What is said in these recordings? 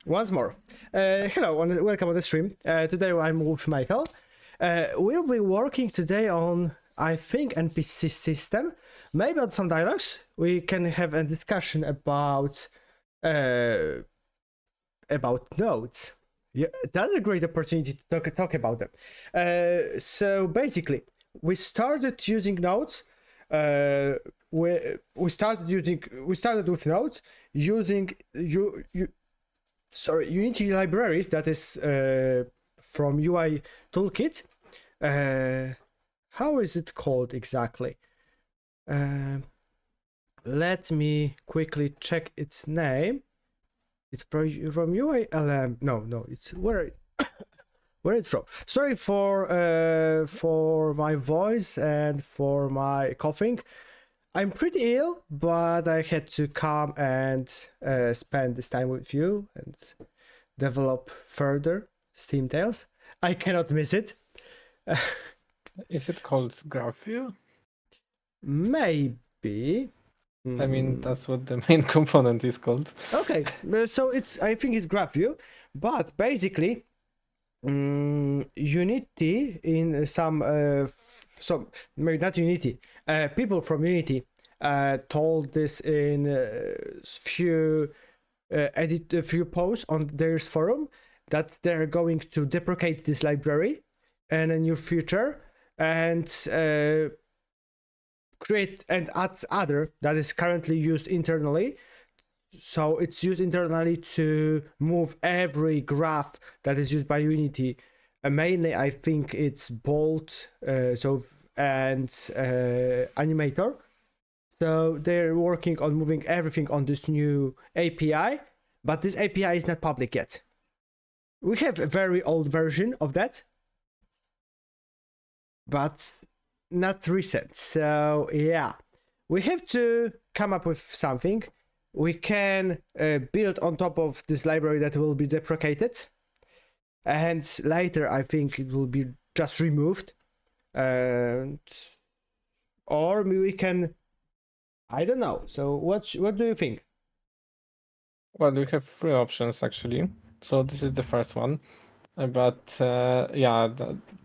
Once more. Hello, welcome on the stream. Today I'm with Michael. We'll be working today on, I think, NPC system. Maybe on some dialogues. We can have a discussion about nodes. Yeah, that's a great opportunity to talk about them. So basically, we started using nodes. We started with nodes using Unity libraries, that is from UI toolkit. How is it called exactly? Let me quickly check its name. It's from UI LM. No, it's where it's from. Sorry for my voice and for my coughing. I'm pretty ill, but I had to come and spend this time with you and develop further Steam Tales. I cannot miss it. Is it called GraphView? Maybe. I mean, that's what the main component is called. Okay, so I think it's GraphView, but basically, Unity in some maybe not Unity. People from Unity told this in a few posts on their forum that they're going to deprecate this library in a near future and create and add other that is currently used internally. So it's used internally to move every graph that is used by Unity. Mainly, I think it's Bolt, and Animator. So they're working on moving everything on this new API, but this API is not public yet. We have a very old version of that, but not recent. So yeah, we have to come up with something. We can build on top of this library that will be deprecated, and later I think it will be just removed, or we can, I don't know. So what do you think? Well, we have three options actually. So this is the first one, but yeah,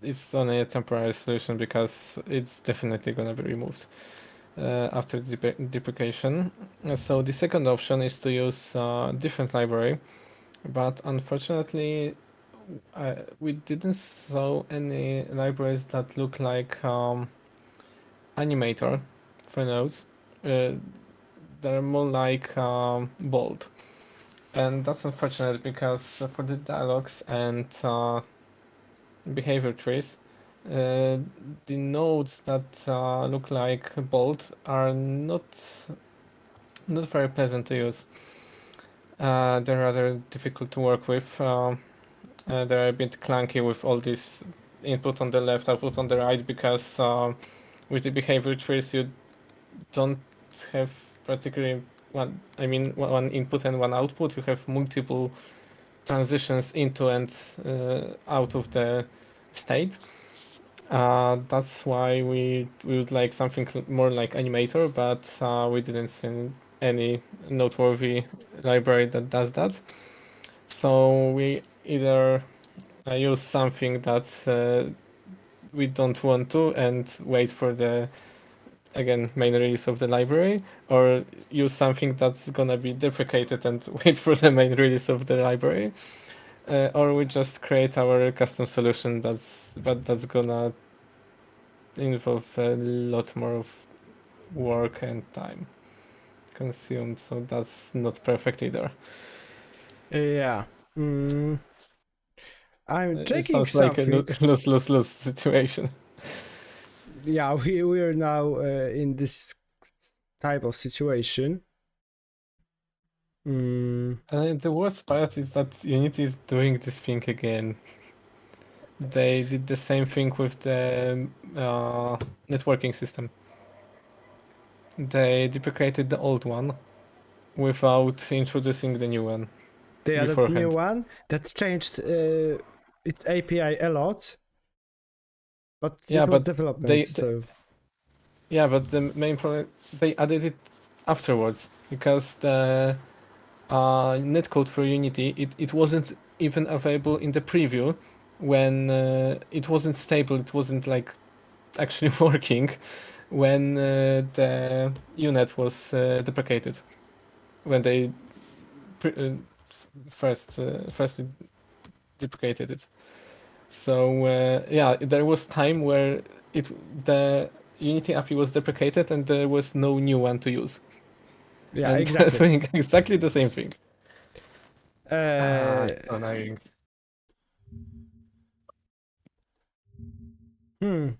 it's only a temporary solution because it's definitely gonna be removed after deprecation. So the second option is to use a different library, but unfortunately we didn't saw any libraries that look like Animator for nodes. They're more like Bold, and that's unfortunate because for the dialogues and behavior trees, the nodes that look like Bold are not very pleasant to use. They're rather difficult to work with. They're a bit clunky with all this input on the left, output on the right, because with the behavior trees you don't have particularly one input and one output. You have multiple transitions into and out of the state. That's why we would like something more like Animator, but we didn't see any noteworthy library that does that. So we either use something that we don't want to and wait for the main release of the library, or use something that's gonna be deprecated and wait for the main release of the library, or we just create our custom solution that's gonna involve a lot more of work and time consumed, so that's not perfect either. Yeah. I'm It checking sounds like a something. lose situation. Yeah, we are now in this type of situation. The worst part is that Unity is doing this thing again. They did the same thing with the networking system. They deprecated the old one without introducing the new one They added new beforehand. one that changed its API a lot, but Yeah, it was but development. but the main problem, they added it afterwards because the netcode for Unity, it wasn't even available in the preview when it wasn't stable. It wasn't like actually working when the UNet was deprecated. When they first deprecated it. So yeah, there was time where the Unity API was deprecated and there was no new one to use. Yeah, And exactly. doing exactly the same thing. Uh, So annoying. hmm.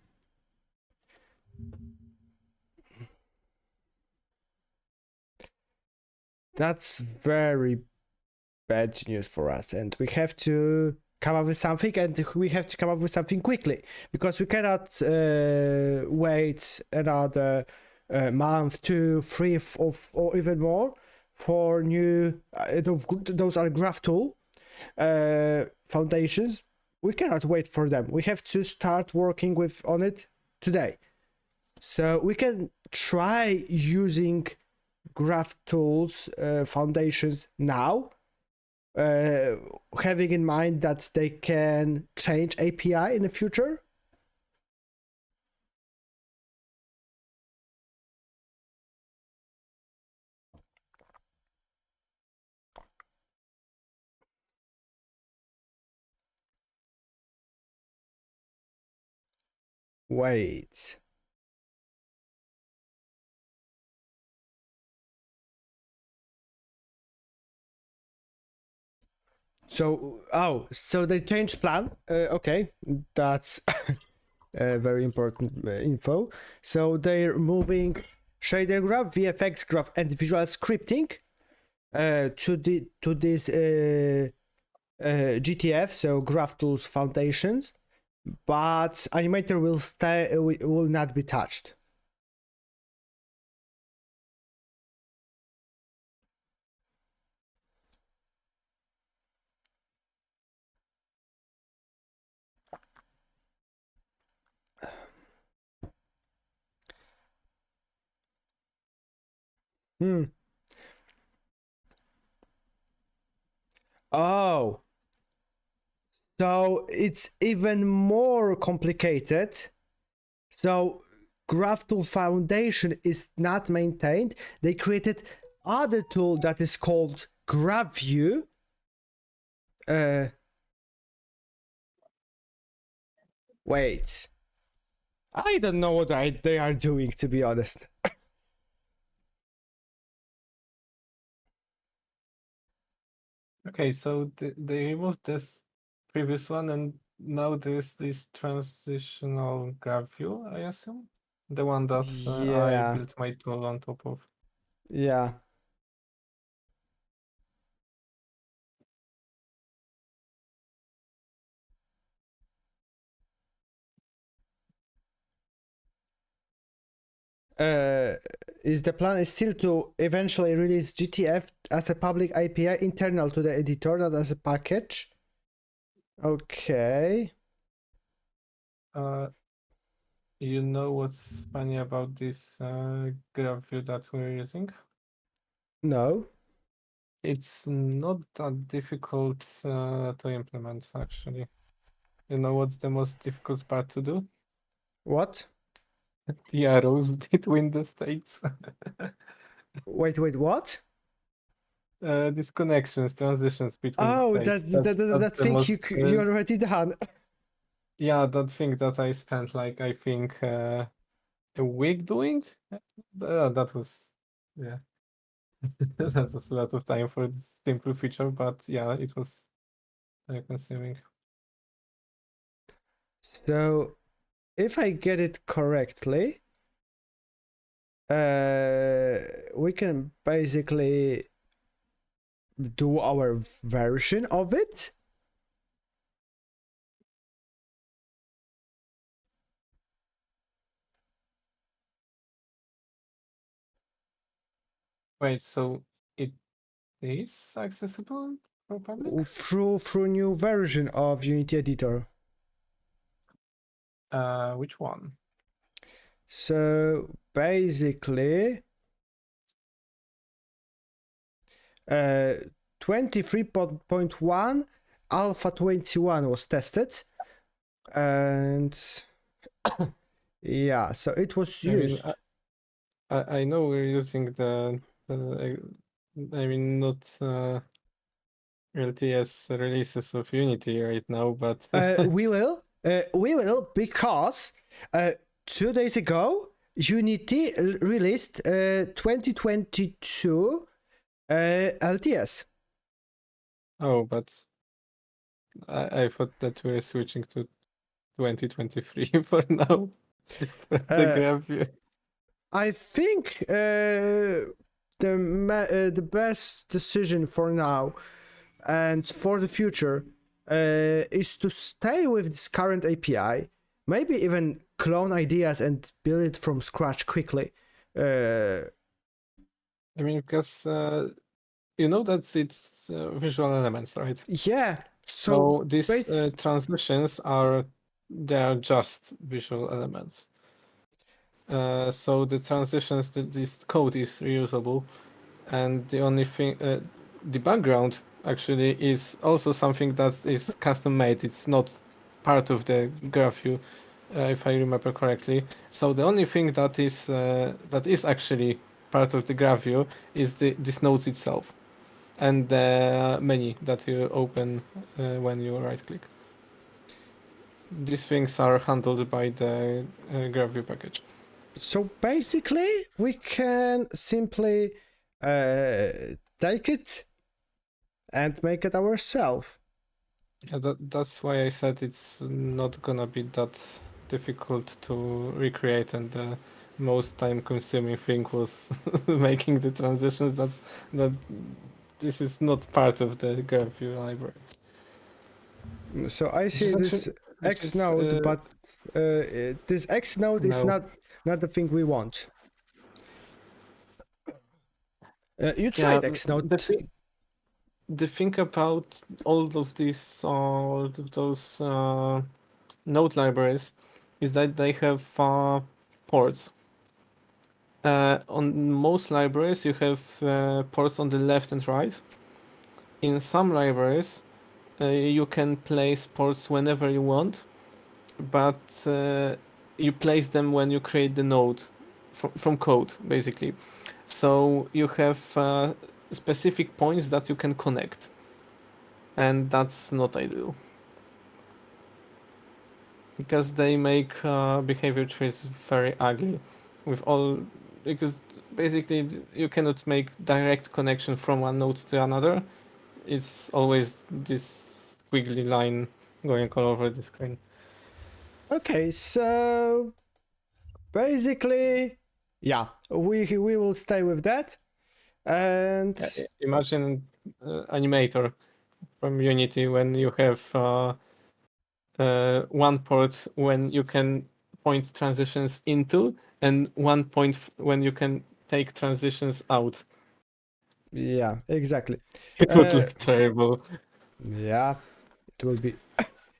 That's very bad news for us, and we have to come up with something, and we have to come up with something quickly because we cannot wait another month, 2, 3, or even more for new. Those are GraphTool foundations. We cannot wait for them. We have to start working on it today. So we can try using GraphTools foundations now, having in mind that they can change API in the future. Wait. So they changed plan. Okay, that's very important info. So they're moving shader graph, VFX graph, and visual scripting to this GTF, so Graph Tools Foundations, but Animator will stay will not be touched. Hmm. Oh, so it's even more complicated. So GraphTool Foundation is not maintained. They created other tool that is called GraphView. Uh, Wait, I don't know what they are doing, to be honest. Okay, so they removed this previous one, and now there's this transitional graph view, I assume, the one that I Yeah, built my tool on top of. yeah. uh, is the plan is still to eventually release GTF as a public API internal to the editor, not as a package. Okay. Uh, you know what's funny about this graph view that we're using? No. It's not that difficult to implement, actually. You know what's the most difficult part to do? What? The arrows between the states. Wait, what? These connections, transitions between the Oh, states. That's that the thing most. you already done. Yeah, that thing that I spent like I think a week doing. That was yeah. That was a lot of time for this simple feature, but yeah, it was time consuming. So, if I get it correctly, we can basically do our version of it. Wait, so it is accessible for public? Through new version of Unity Editor. Which one? So basically, 23.1 alpha 21 was tested, and yeah, so it was I mean, used. I know we're using I mean, not LTS releases of Unity right now, but We will, because 2 days ago Unity released 2022 LTS. oh, but I thought that we're switching to 2023 for now. The Uh, graph view. I think the best decision for now and for the future is to stay with this current API, maybe even clone ideas and build it from scratch quickly. I mean, because you know that it's visual elements, right? Yeah, so So these base transitions they are just visual elements. So the transitions, this code is reusable, and the only thing, the background actually is also something that is custom made. It's not part of the graph view, if I remember correctly. So the only thing that is actually part of the graph view is this nodes itself and the menu that you open when you right click. These things are handled by the graph view package. so basically we can simply take it and make it ourselves. Yeah, that's why I said it's not gonna be that difficult to recreate, and the most time-consuming thing was making the transitions. That this is not part of the GraphView library. So I Which see is this actually, which X is node, but this X node is no, not the thing we want. You yeah. tried X node. The thing about all of these, all of those node libraries, is that they have ports. On most libraries, you have ports on the left and right. In some libraries, you can place ports whenever you want, but you place them when you create the node from code, basically. So you have specific points that you can connect, and that's not ideal because they make behavior trees very ugly with all, because basically you cannot make direct connection from one node to another. It's always this squiggly line going all over the screen. Okay, so basically, yeah, we will stay with that. And Imagine animator from Unity when you have one port when you can point transitions into, and one point when you can take transitions out. yeah, exactly. It would look terrible. Yeah, it will be.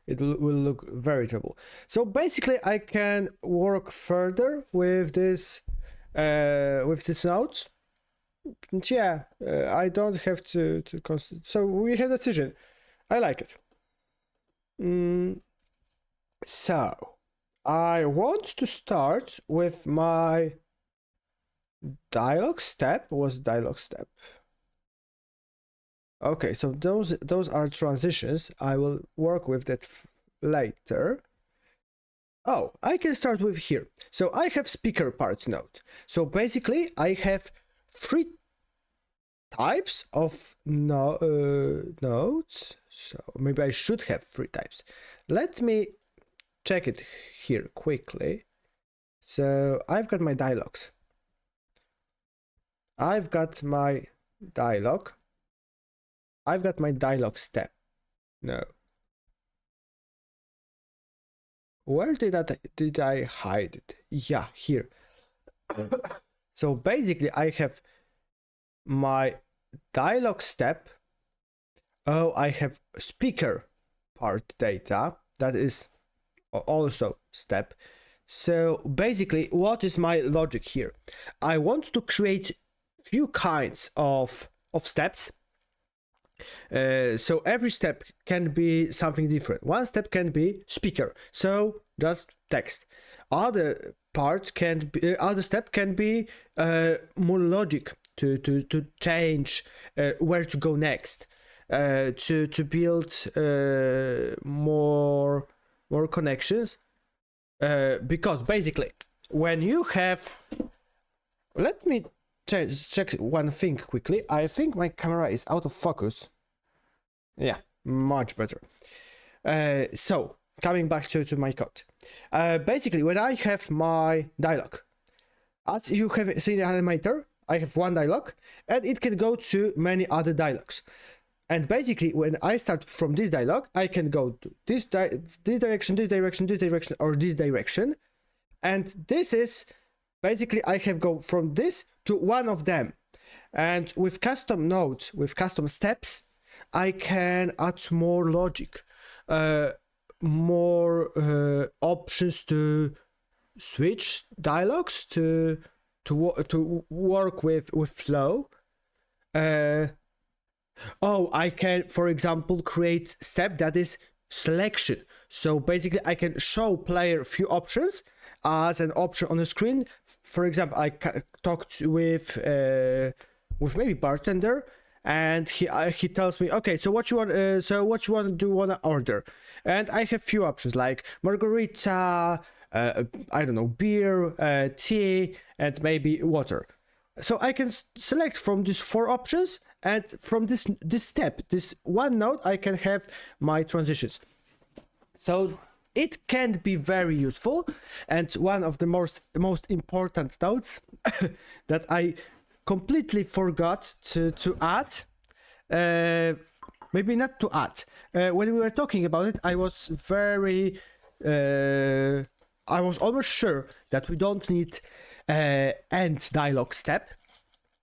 Will look very trouble. So basically, I can work further with this nodes. And yeah, I don't have to so we have a decision. I like it. So I want to start with my dialogue step. Was dialogue step? Okay, so those are transitions. I will work with that later. Oh, I can start with here. So I have speaker part node. So basically, I have three types of nodes. So maybe I should have three types. Let me check it here quickly. So I've got my dialogues. I've got my dialogue. I've got my dialogue step. No. Where did I hide it? Yeah, here. So basically I have my dialogue step. Oh, I have speaker part data. That is also step. So basically, what is my logic here? I want to create few kinds of of steps. So every step can be something different. One step can be speaker, so just text. Other step can be more logic to change where to go next, to build more connections. Because basically, when you have, let me check one thing quickly. I think my camera is out of focus. Yeah, much better. So coming back to my code. Basically, when I have my dialogue, as you have seen in animator, I have one dialogue, and it can go to many other dialogues. And basically, when I start from this dialogue, I can go to this direction, or this direction. And this is basically, I have go from this to one of them. And with custom nodes, with custom steps, I can add more logic, more options to switch dialogues, to work with flow. I can, for example, create step that is selection. So basically, I can show player a few options as an option on the screen. For example, I talked with maybe bartender, and he tells me, okay, so what you want? What you want to order? And I have few options like margarita, I don't know, beer, tea, and maybe water. So I can select from these 4 options, and from this step, this one node, I can have my transitions. So it can be very useful, and one of the most important nodes that I completely forgot to add, maybe not to add. When we were talking about it, I was almost sure that we don't need end dialogue step,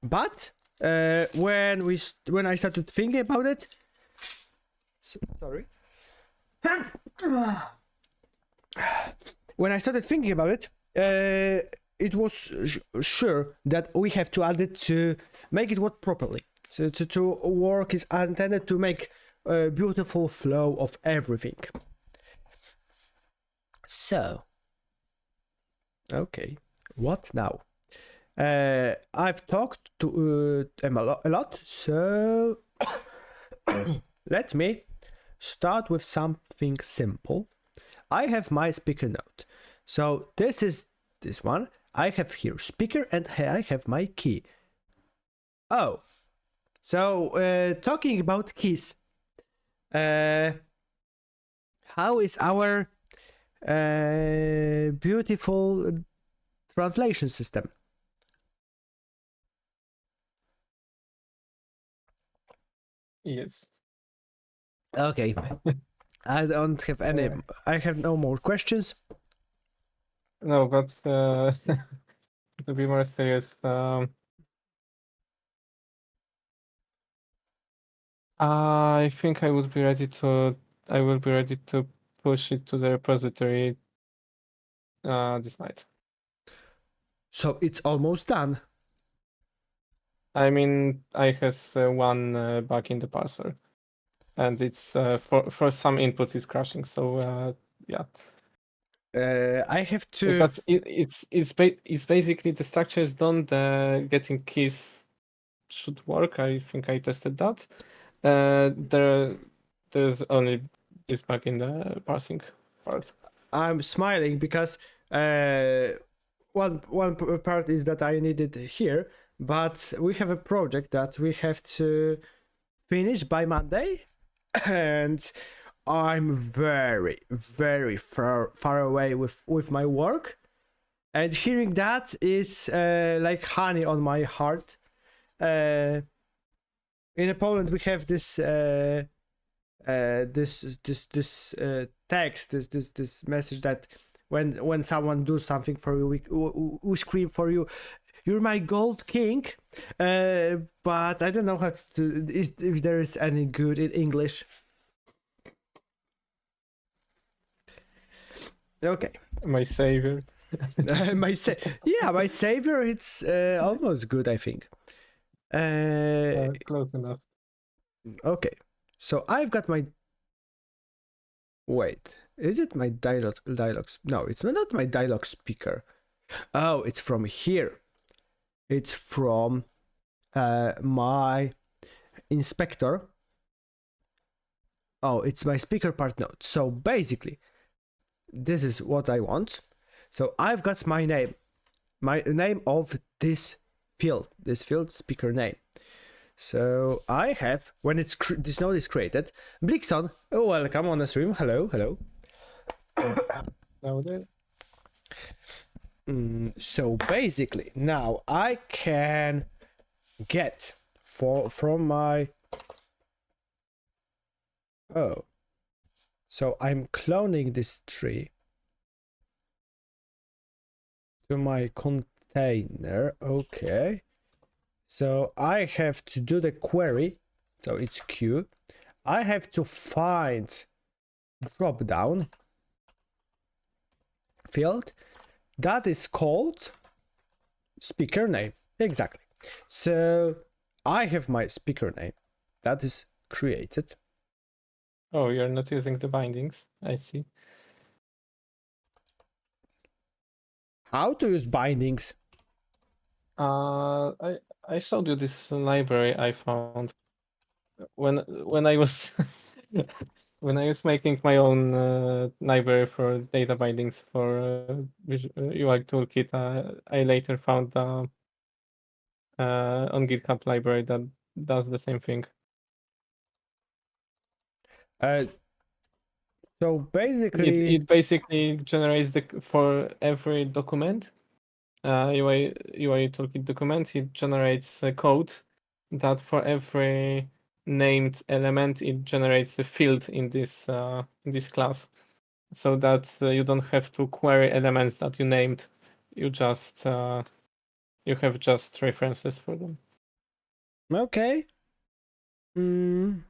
but when I started thinking about it, sorry. When I started thinking about it, it was sure that we have to add it to make it work properly. So to work is intended to make a beautiful flow of everything. So, okay, what now? I've talked to them a lot, so let me start with something simple. I have my speaker node. So this is this one. I have here speaker, and I have my key. Oh, so talking about keys. How is our beautiful translation system? Yes. Okay. I don't have any. I have no more questions. No, but to be more serious, I think I will be ready to push it to the repository this night. So it's almost done. I mean, I has one bug in the parser, and it's for some inputs it's crashing. So yeah. I have to. But it's basically the structure is done. The getting keys should work. I think I tested that. There's only this bug in the parsing part. I'm smiling because one part is that I need it here, but we have a project that we have to finish by Monday, and I'm very far away with my work, and hearing that is like honey on my heart. In Poland we have this text, this message that when someone does something for you, we scream for you, "You're my gold king," but I don't know how to if there is any good in English. Okay. My savior. my savior. It's almost good, I think. Close enough. Okay, so I've got my. Wait, is it my dialogues? No, it's not my dialogue speaker. Oh, it's from here. It's from my inspector. Oh, it's my speaker part node. So basically, this is what I want. So I've got my name of this field speaker name. So I have, when this node is created, Blixon, oh, welcome on the stream. Hello. Loaded. So basically, now I can get from my. Oh. So I'm cloning this tree to my container. Okay. So I have to do the query. So it's Q. I have to find drop down field that is called speaker name. Exactly. So I have my speaker name that is created. Oh, you're not using the bindings. I see. How to use bindings? I showed you this library I found when I was when I was making my own library for data bindings for UI toolkit. I later found on GitHub library that does the same thing. So basically, It basically generates for every document, UI toolkit document, it generates a code that for every named element, it generates a field in this class, so that you don't have to query elements that you named. You just you have just references for them. okay. To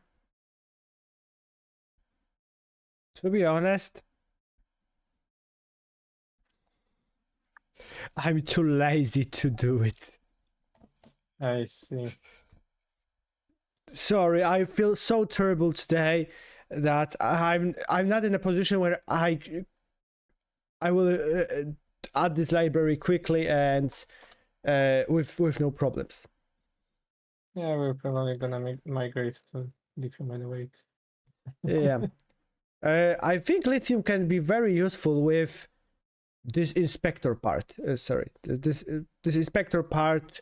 be honest, I'm too lazy to do it. I see. Sorry, I feel so terrible today that I'm not in a position where I will add this library quickly and with no problems. Yeah, we're probably gonna migrate to lithium anyway. Yeah. I think lithium can be very useful with this inspector part. Sorry, this inspector part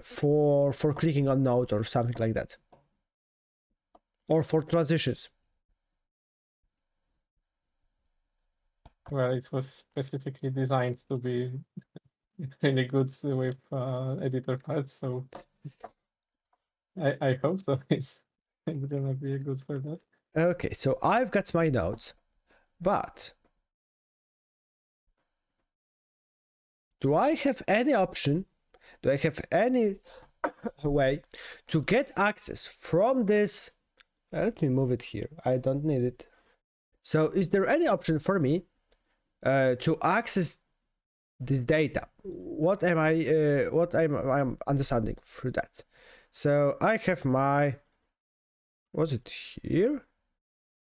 for clicking on nodes or something like that, or for transitions. Well, it was specifically designed to be really good with editor parts, so I hope so. It's gonna be good for that. Okay, so I've got my nodes, but do I have any option? Do I have any way to get access from this? Let me move it here. I don't need it. So, is there any option for me to access the data? What am I? What I'm understanding through that? So I have my. Was it here?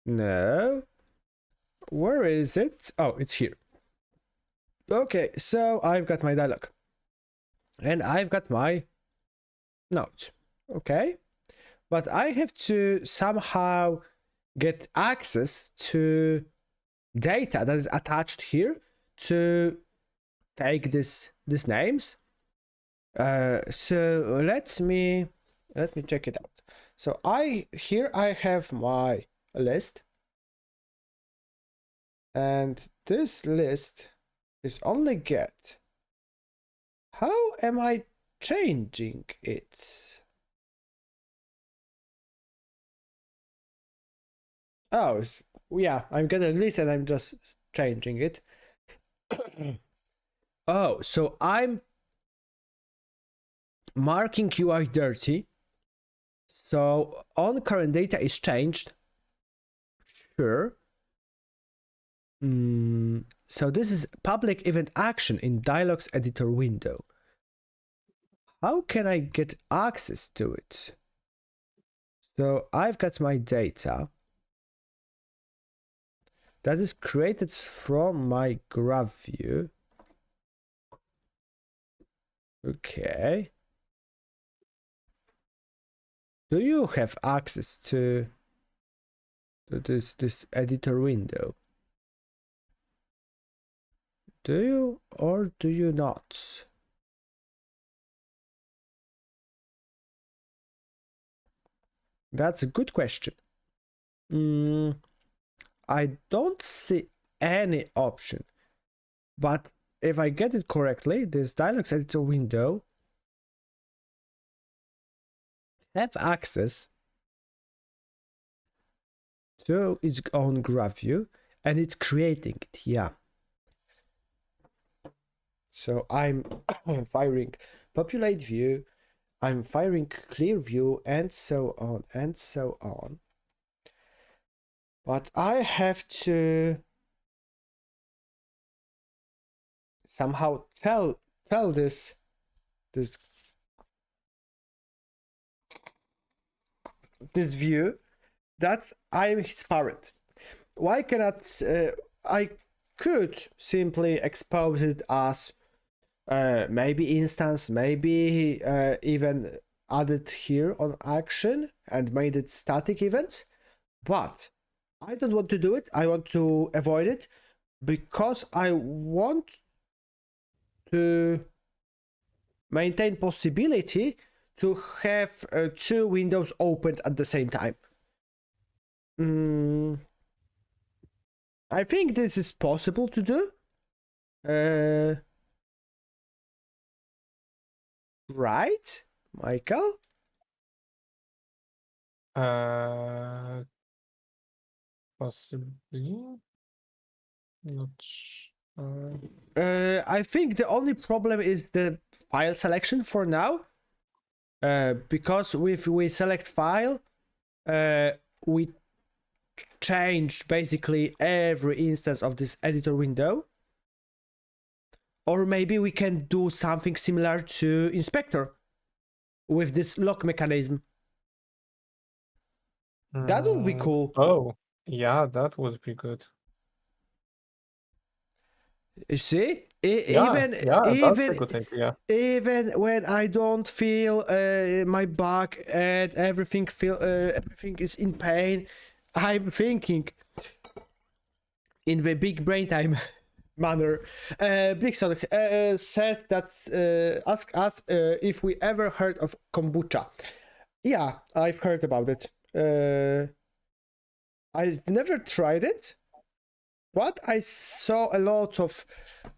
No. Where is it? Oh, it's here. Okay, so I've got my dialog. And I've got my notes. Okay. But I have to somehow get access to data that is attached here to take these names. So let me check it out. So I have my list, and this list is only get. How am I changing it? Oh, yeah, I'm getting a list and I'm just changing it. Oh, so I'm marking UI dirty. So on current data is changed. Sure. So this is public event action in dialogues editor window. how can I get access to it? So I've got my data that is created from my graph view. Okay. Do you have access to this editor window? Do you or do you not? That's a good question. I don't see any option, but if I get it correctly, this dialogues editor window have access to its own graph view, and it's creating it. Yeah. So I'm firing populate view, I'm firing clear view, and so on and so on. But I have to somehow tell this view that I'm his parent. Why cannot I could simply expose it as maybe instance, maybe even added here on action and made it static events, but I don't want to do it. I want to avoid it because I want to maintain possibility to have two windows opened at the same time. I think this is possible to do. Right, Michael? Possibly. Not sure. I think the only problem is the file selection for now. Because if we select file, we change basically every instance of this editor window. Or maybe we can do something similar to inspector with this lock mechanism. That would be cool. Oh, yeah, that would be good. You see? That's a good idea. Even when I don't feel my back and everything is in pain, I'm thinking in the big brain time manner. Blixon said that ask us if we ever heard of kombucha. Yeah, I've heard about it. I've never tried it, but I saw a lot of,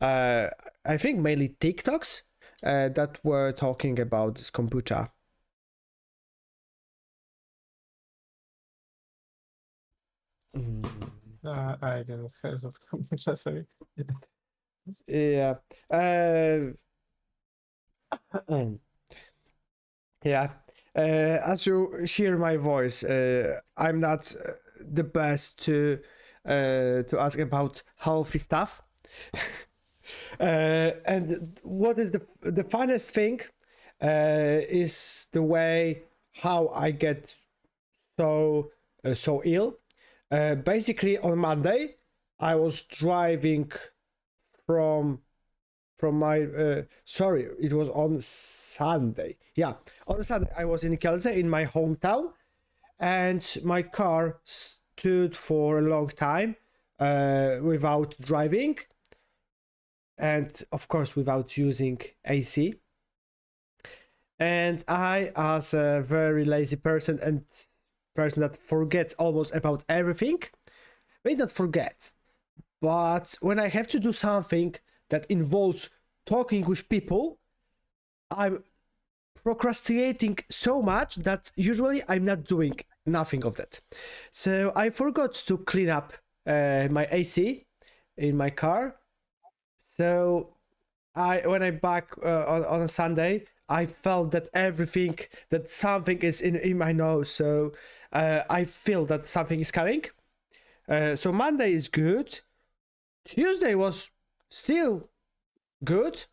I think mainly TikToks that were talking about this kombucha. I didn't heard of kombucha, sorry. Yeah. Yeah. As you hear my voice, I'm not the best to ask about healthy stuff. And what is the funniest thing is the way how I get so ill. Basically, on Monday, I was driving from my sorry, it was on Sunday. Yeah, on Sunday I was in Kielce, in my hometown, and my car stood for a long time without driving, and of course without using AC. And I, as a very lazy person and person that forgets almost about everything, maybe not forgets, but when I have to do something that involves talking with people, I'm procrastinating so much that usually I'm not doing nothing of that. So I forgot to clean up my AC in my car. So when I back on a Sunday, I felt that something is in my nose. So I feel that something is coming. So Monday is good. Tuesday was still good,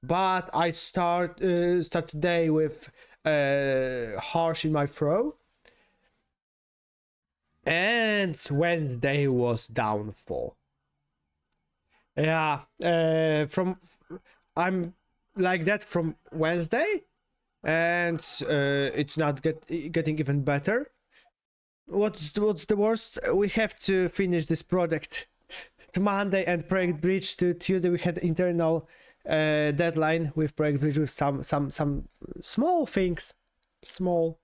but I start today with harsh in my throat, and Wednesday was downfall. Yeah, I'm like that from Wednesday, and it's not getting even better. What's the worst? We have to finish this project to Monday and Project Bridge to Tuesday. We had internal deadline with Project Bridge with some small things, small.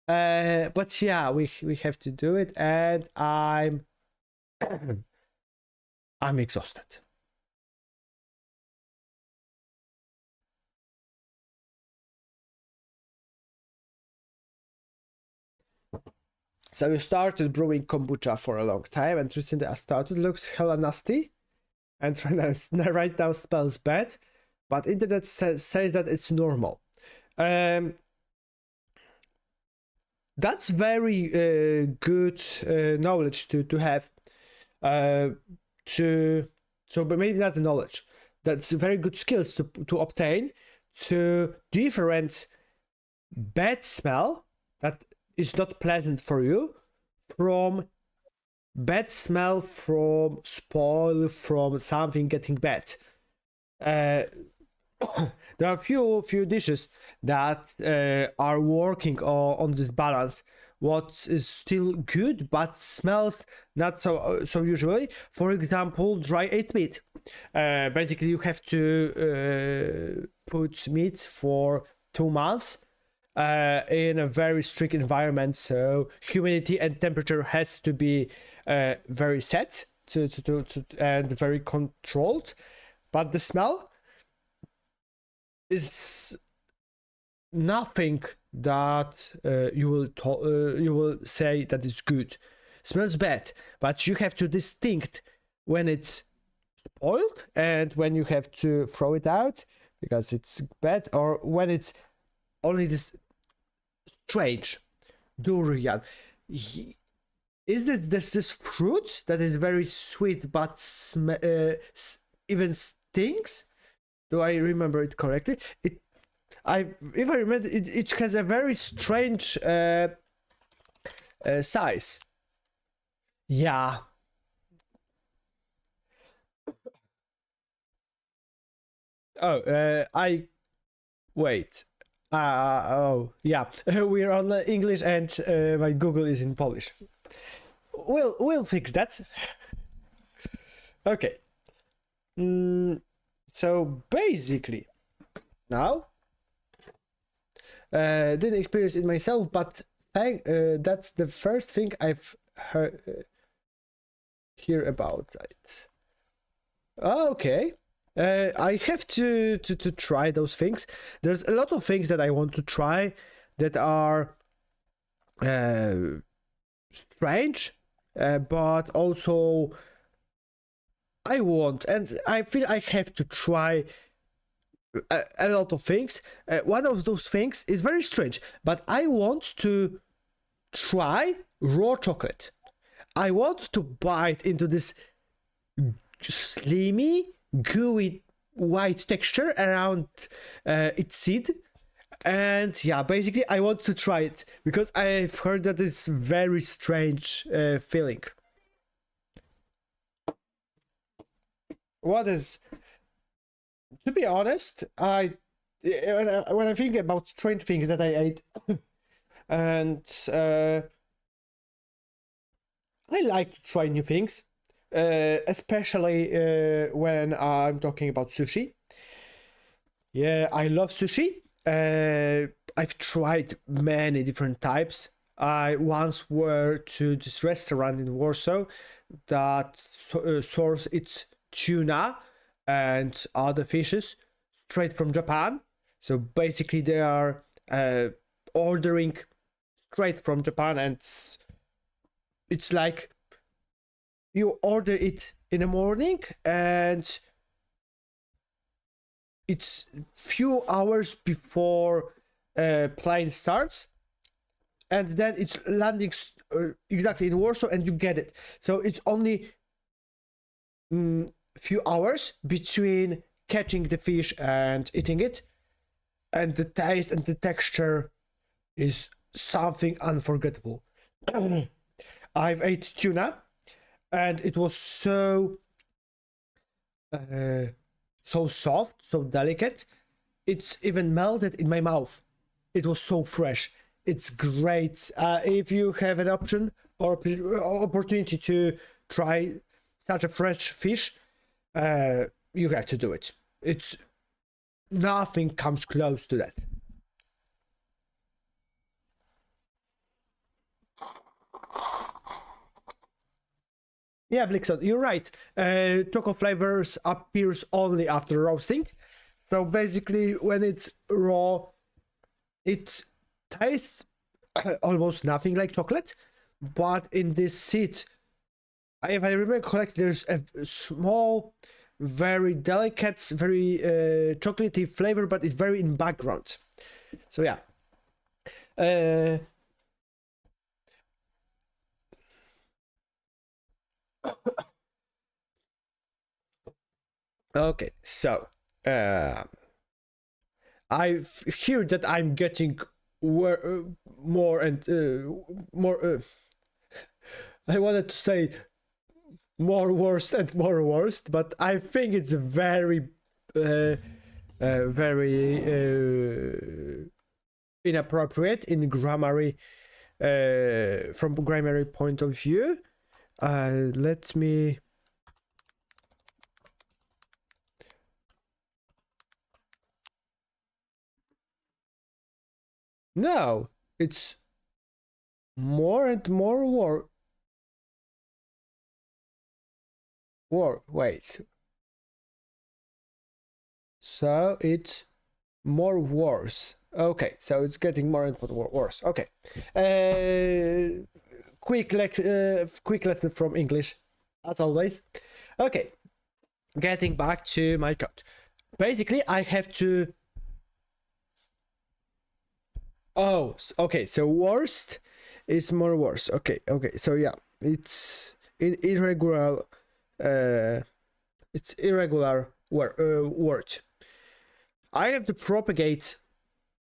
But yeah, we have to do it, and I'm I'm exhausted. So you started brewing kombucha for a long time, and recently I started. Looks hella nasty, and right now smells bad, but internet says that it's normal. That's very good knowledge to have. But maybe not the knowledge. That's very good skills to obtain to different bad smell that is not pleasant for you from bad smell, from spoil, from something getting bad. There are few dishes that are working on this balance. What is still good but smells not so usually. For example, dry aged meat. Basically, you have to put meat for 2 months in a very strict environment, so humidity and temperature has to be very set to and very controlled. But the smell is nothing that you will say that is good. Smells bad, but you have to distinct when it's spoiled and when you have to throw it out because it's bad, or when it's only this strange durian. Is this fruit that is very sweet but even stinks? Do I remember it correctly? If I remember, it has a very strange size. Yeah. Oh, I wait. Oh, yeah. We're on English, and my Google is in Polish. We'll fix that. Okay. So basically, now didn't experience it myself, but that's the first thing I've hear about it. Okay. I have to try those things. There's a lot of things that I want to try that are strange, but also I want, and I feel I have to try a lot of things. One of those things is very strange, but I want to try raw chocolate. I want to bite into this slimy, gooey white texture around its seed. And yeah, basically I want to try it because I've heard that it's very strange feeling. What is, to be honest, when I think about strange things that I ate, and I like to try new things, especially when I'm talking about sushi. Yeah, I love sushi. I've tried many different types. I once were to this restaurant in Warsaw that source its tuna and other fishes straight from Japan. So basically, they are ordering straight from Japan, and it's like you order it in the morning and it's few hours before plane starts, and then it's landing exactly in Warsaw and you get it. So it's only few hours between catching the fish and eating it, and the taste and the texture is something unforgettable. I've ate tuna, and it was so so soft, so delicate. It's even melted in my mouth. It was so fresh. It's great. If you have an option or opportunity to try such a fresh fish, you have to do it. It's nothing comes close to that. Yeah, Blixon, you're right. Choco flavors appears only after roasting. So basically, when it's raw, it tastes almost nothing like chocolate. But in this seed, if I remember correctly, there's a small, very delicate, very chocolatey flavor, but it's very in background. So yeah. Okay, so I hear that I'm getting more and more. I wanted to say more worst and more worst, but I think it's very, very inappropriate in grammary, from grammar point of view. Let me. No, it's more and more wait. So it's more worse. Okay, so it's getting more and more worse. Okay. Quick lesson from English, as always. Okay. Getting back to my code. Basically, I have to. Oh, okay. So worst is more worse. Okay. So yeah, it's irregular. It's irregular word. I have to propagate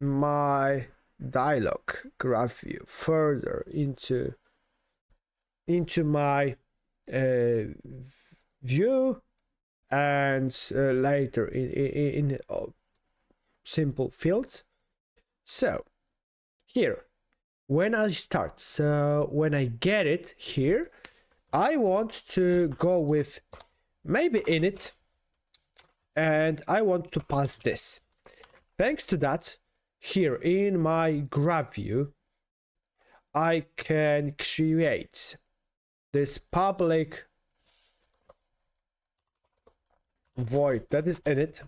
my dialogue graph view further into my view, and later in simple fields. So here, when I start, so when I get it here, I want to go with maybe init, and I want to pass this. Thanks to that, here in my graph view, I can create this public void that is init.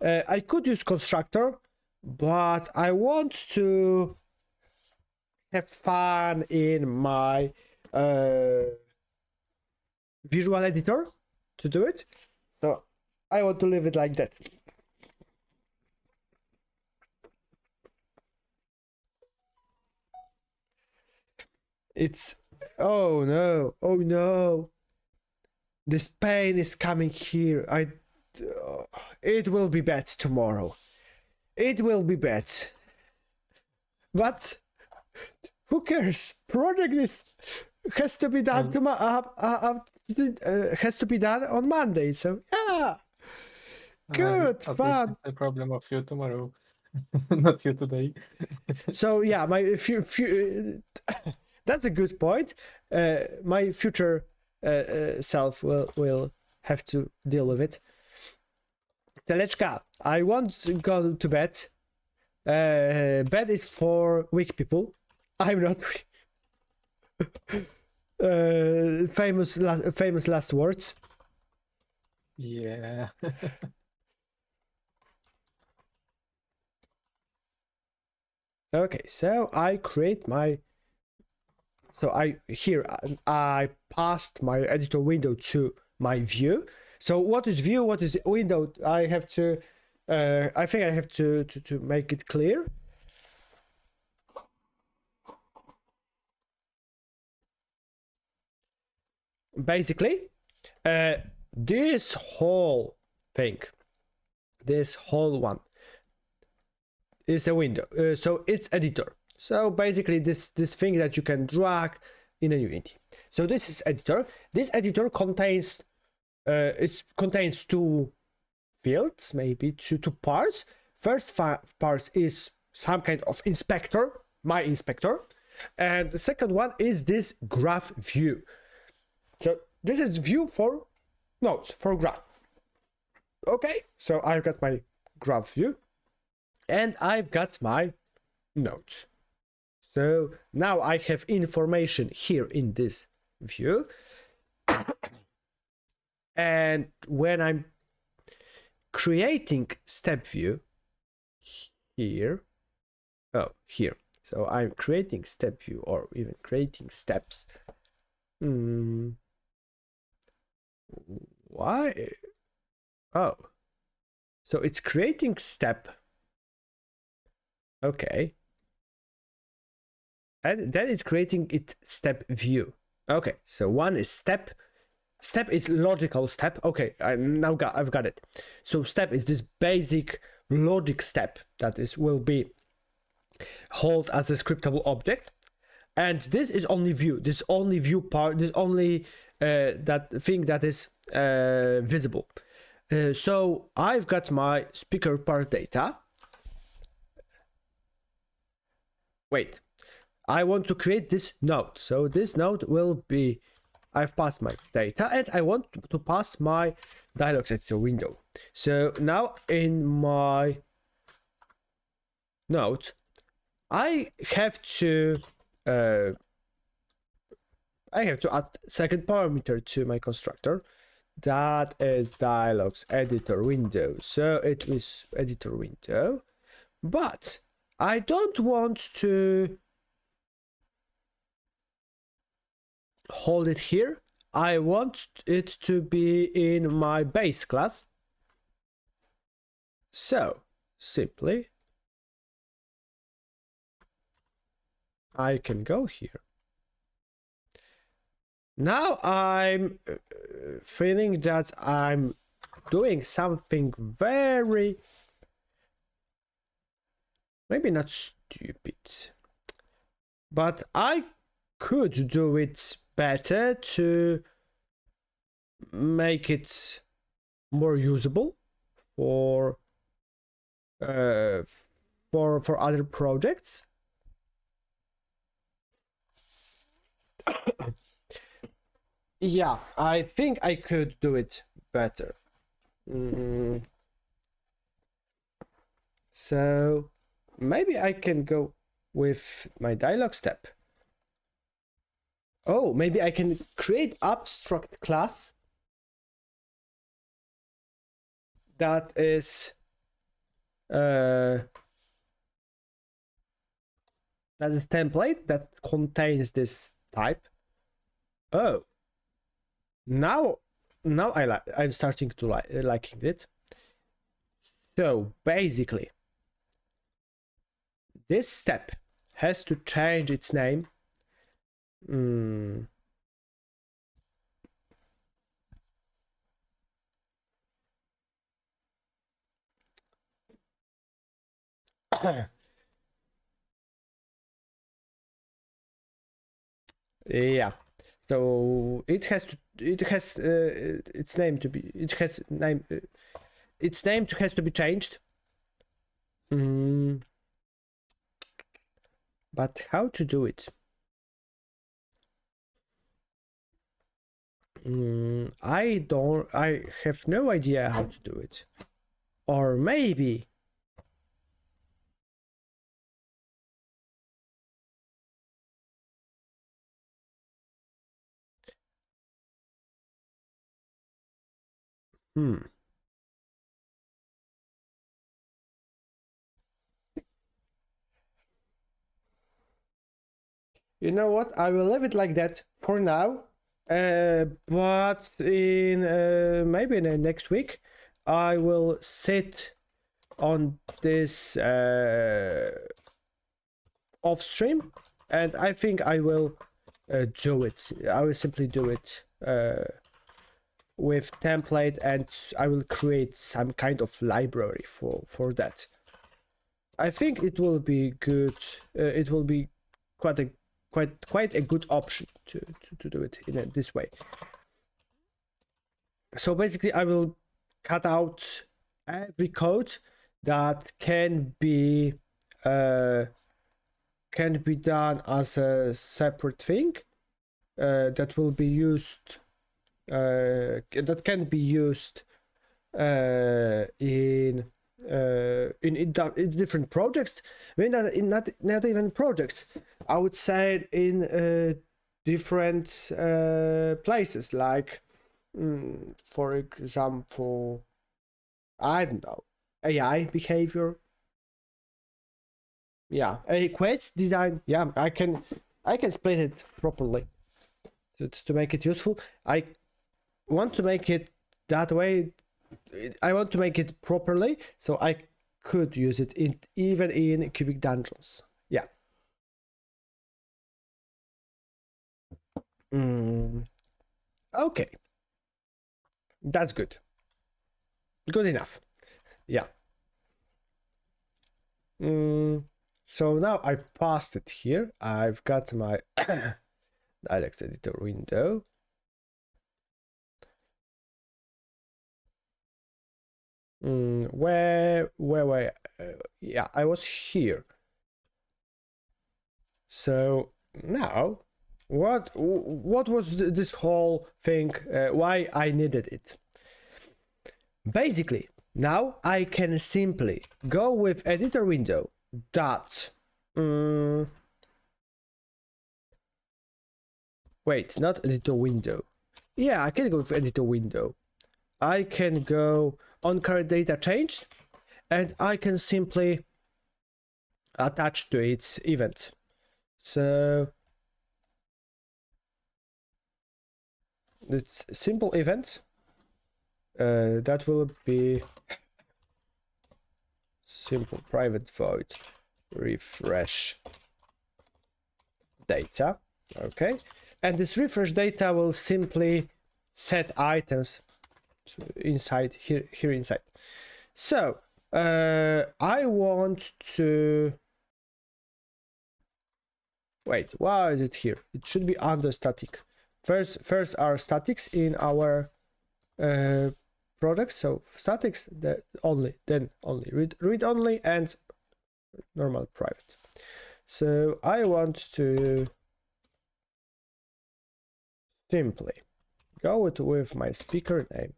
I could use constructor, but I want to have fun in my visual editor to do it. So I want to leave it like that. It's oh no, this pain is coming here. It will be bad tomorrow. It will be bad. But who cares? Project has to be done has to be done on Monday. So yeah, good fun. It's a problem of you tomorrow, not you today. So yeah, my that's a good point. My future self will have to deal with it. Seleczka, I won't go to bed. Bed is for weak people. I'm not. Famous last words. Yeah. Okay, so I create my. So I passed my editor window to my view. So what is view? What is window? I have to. I think I have to make it clear. Basically, this whole thing this whole one is a window. So it's editor. So basically this thing that you can drag in a Unity. So this is editor. This editor contains contains two fields, maybe two parts. First part is some kind of inspector, my inspector, and the second one is this graph view. So this is view for nodes, for graph. Okay, so I've got my graph view and I've got my nodes. So now I have information here in this view. And when I'm creating step view here, here. So I'm creating step view or even creating steps. Why? Oh, so it's creating step. Okay. And then it's creating it step view. Okay, so one is step. Step is logical step. Okay, I've got it. So step is this basic logic step that will be held as a scriptable object, and this is only view. This only view part. This only that thing that is visible. So I've got my speaker part data. Wait, I want to create this node. So this node will be, I've passed my data and I want to pass my dialogue editor window. So now in my node, I have to add second parameter to my constructor. That is dialogues editor window. So it is editor window, but I don't want to hold it here. I want it to be in my base class. So simply I can go here. Now I'm feeling that I'm doing something very, maybe not stupid, but I could do it better to make it more usable for other projects. Yeah, I think I could do it better. So maybe I can go with my dialog step. Oh, maybe I can create abstract class that is template that contains this type. Oh, now I'm starting to liking it. So basically, this step has to change its name. Yeah, so it has its name to be its name has to be changed. But how to do it? I have no idea how to do it. Or maybe you know what? I will leave it like that for now. But in maybe in the next week, I will sit on this off stream, and I think I will do it. I will simply do it with template, and I will create some kind of library for that. I think it will be good. It will be quite a good option to do it in this way. So basically, I will cut out every code that can be done as a separate thing that will be used. That can be used in different projects. I mean, not even projects. I would say in different places, like for example, I don't know, AI behavior. Yeah, a quest design. Yeah, I can split it properly to make it useful. I want to make it that way. I want to make it properly, so I could use it even in cubic dungeons. Yeah. Okay. That's good. Good enough. Yeah. So now I passed it here. I've got my dialect editor window. Where yeah, I was here. So now what was this whole thing, why I needed it? Basically, now I can simply go with editor window dot wait, not editor window. Yeah, I can go with editor window. I can go on current data changed, and I can simply attach to its event. So it's simple event that will be simple private void refresh data. Okay, and this refresh data will simply set items inside here inside. So I want to wait, why is it here? It should be under static. First are statics in our project. So statics, then only read only, and normal private. So I want to simply go with my speaker name,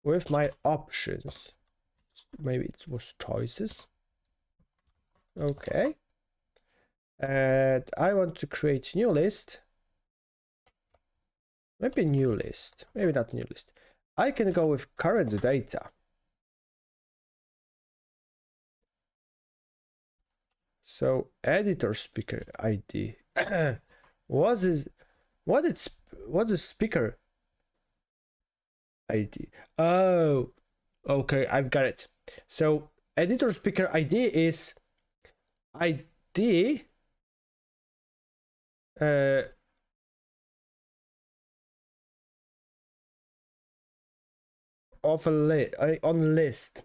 with my options. Maybe it was choices. Okay. And I want to create new list. Maybe new list, maybe not new list. I can go with current data. So editor speaker ID. What is speaker ID? Oh, okay, I've got it. So editor speaker ID is ID of a on list.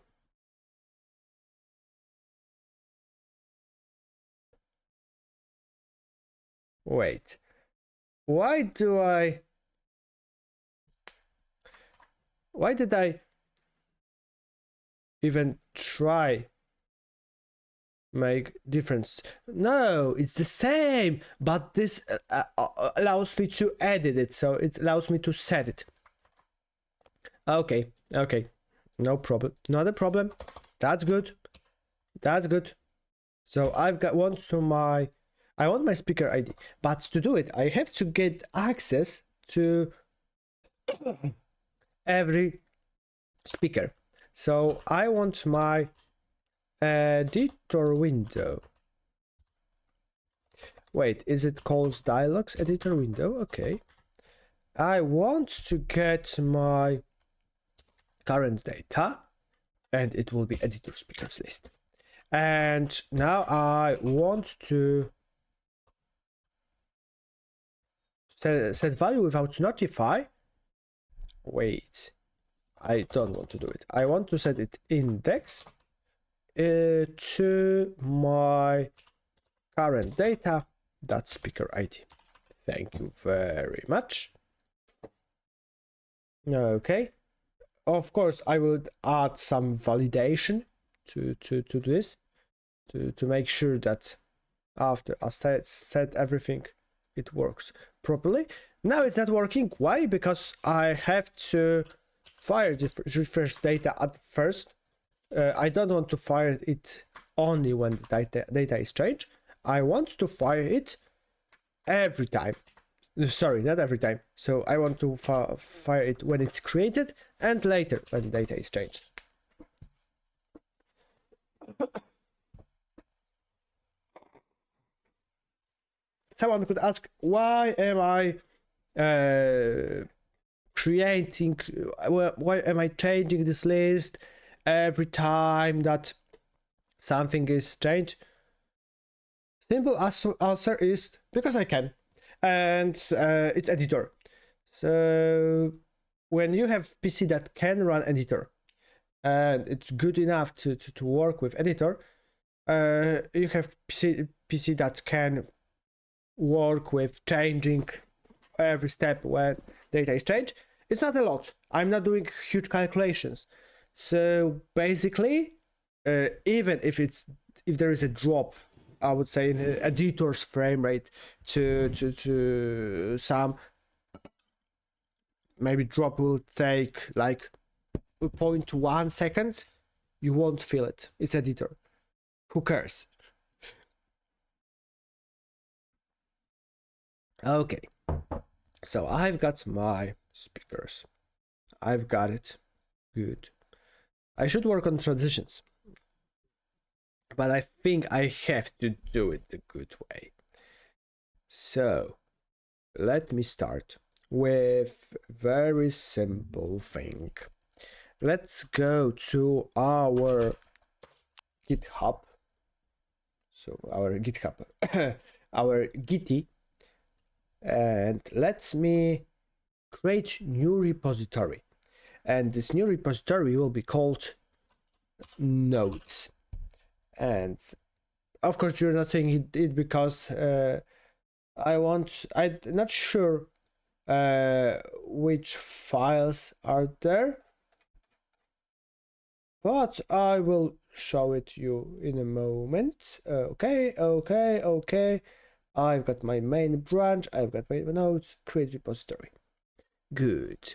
Wait, why did I even try make difference? No, it's the same, but this allows me to edit it, so it allows me to set it. Okay, no problem, not a problem. That's good. So I want my speaker ID, but to do it I have to get access to every speaker. So I want my editor window. Wait, is it called dialogues editor window? Okay. I want to get my current data, and it will be editor speakers list. And now I want to set value without notify, wait, I don't want to do it. I want to set it index to my current data, that's speaker ID. Thank you very much. Okay, of course I would add some validation to this to make sure that after I set everything it works properly. Now it's not working. Why? Because I have to fire the refresh data at first. I don't want to fire it only when the data is changed. I want to fire it every time. Sorry, not every time. So I want to fire it when it's created and later when the data is changed. Someone could ask, why am I creating, why am I changing this list every time that something is changed? Simple answer is because I can, and it's editor. So when you have PC that can run editor and it's good enough to work with editor, you have PC that can work with changing every step when data is changed. It's not a lot. I'm not doing huge calculations. So basically, even if there is a drop, I would say in editor's frame rate to some, maybe drop will take like 0.1 seconds, you won't feel it. It's editor. Who cares? Okay, so I've got my speakers. I've got it. Good. I should work on transitions, but I think I have to do it the good way. So let me start with very simple thing. Let's go to our GitHub. So our GitHub, our Gitty, and let me create new repository. And this new repository will be called nodes. And of course you're not saying it because I'm not sure which files are there, but I will show it you in a moment. Okay. I've got my main branch, I've got my nodes, create repository. Good.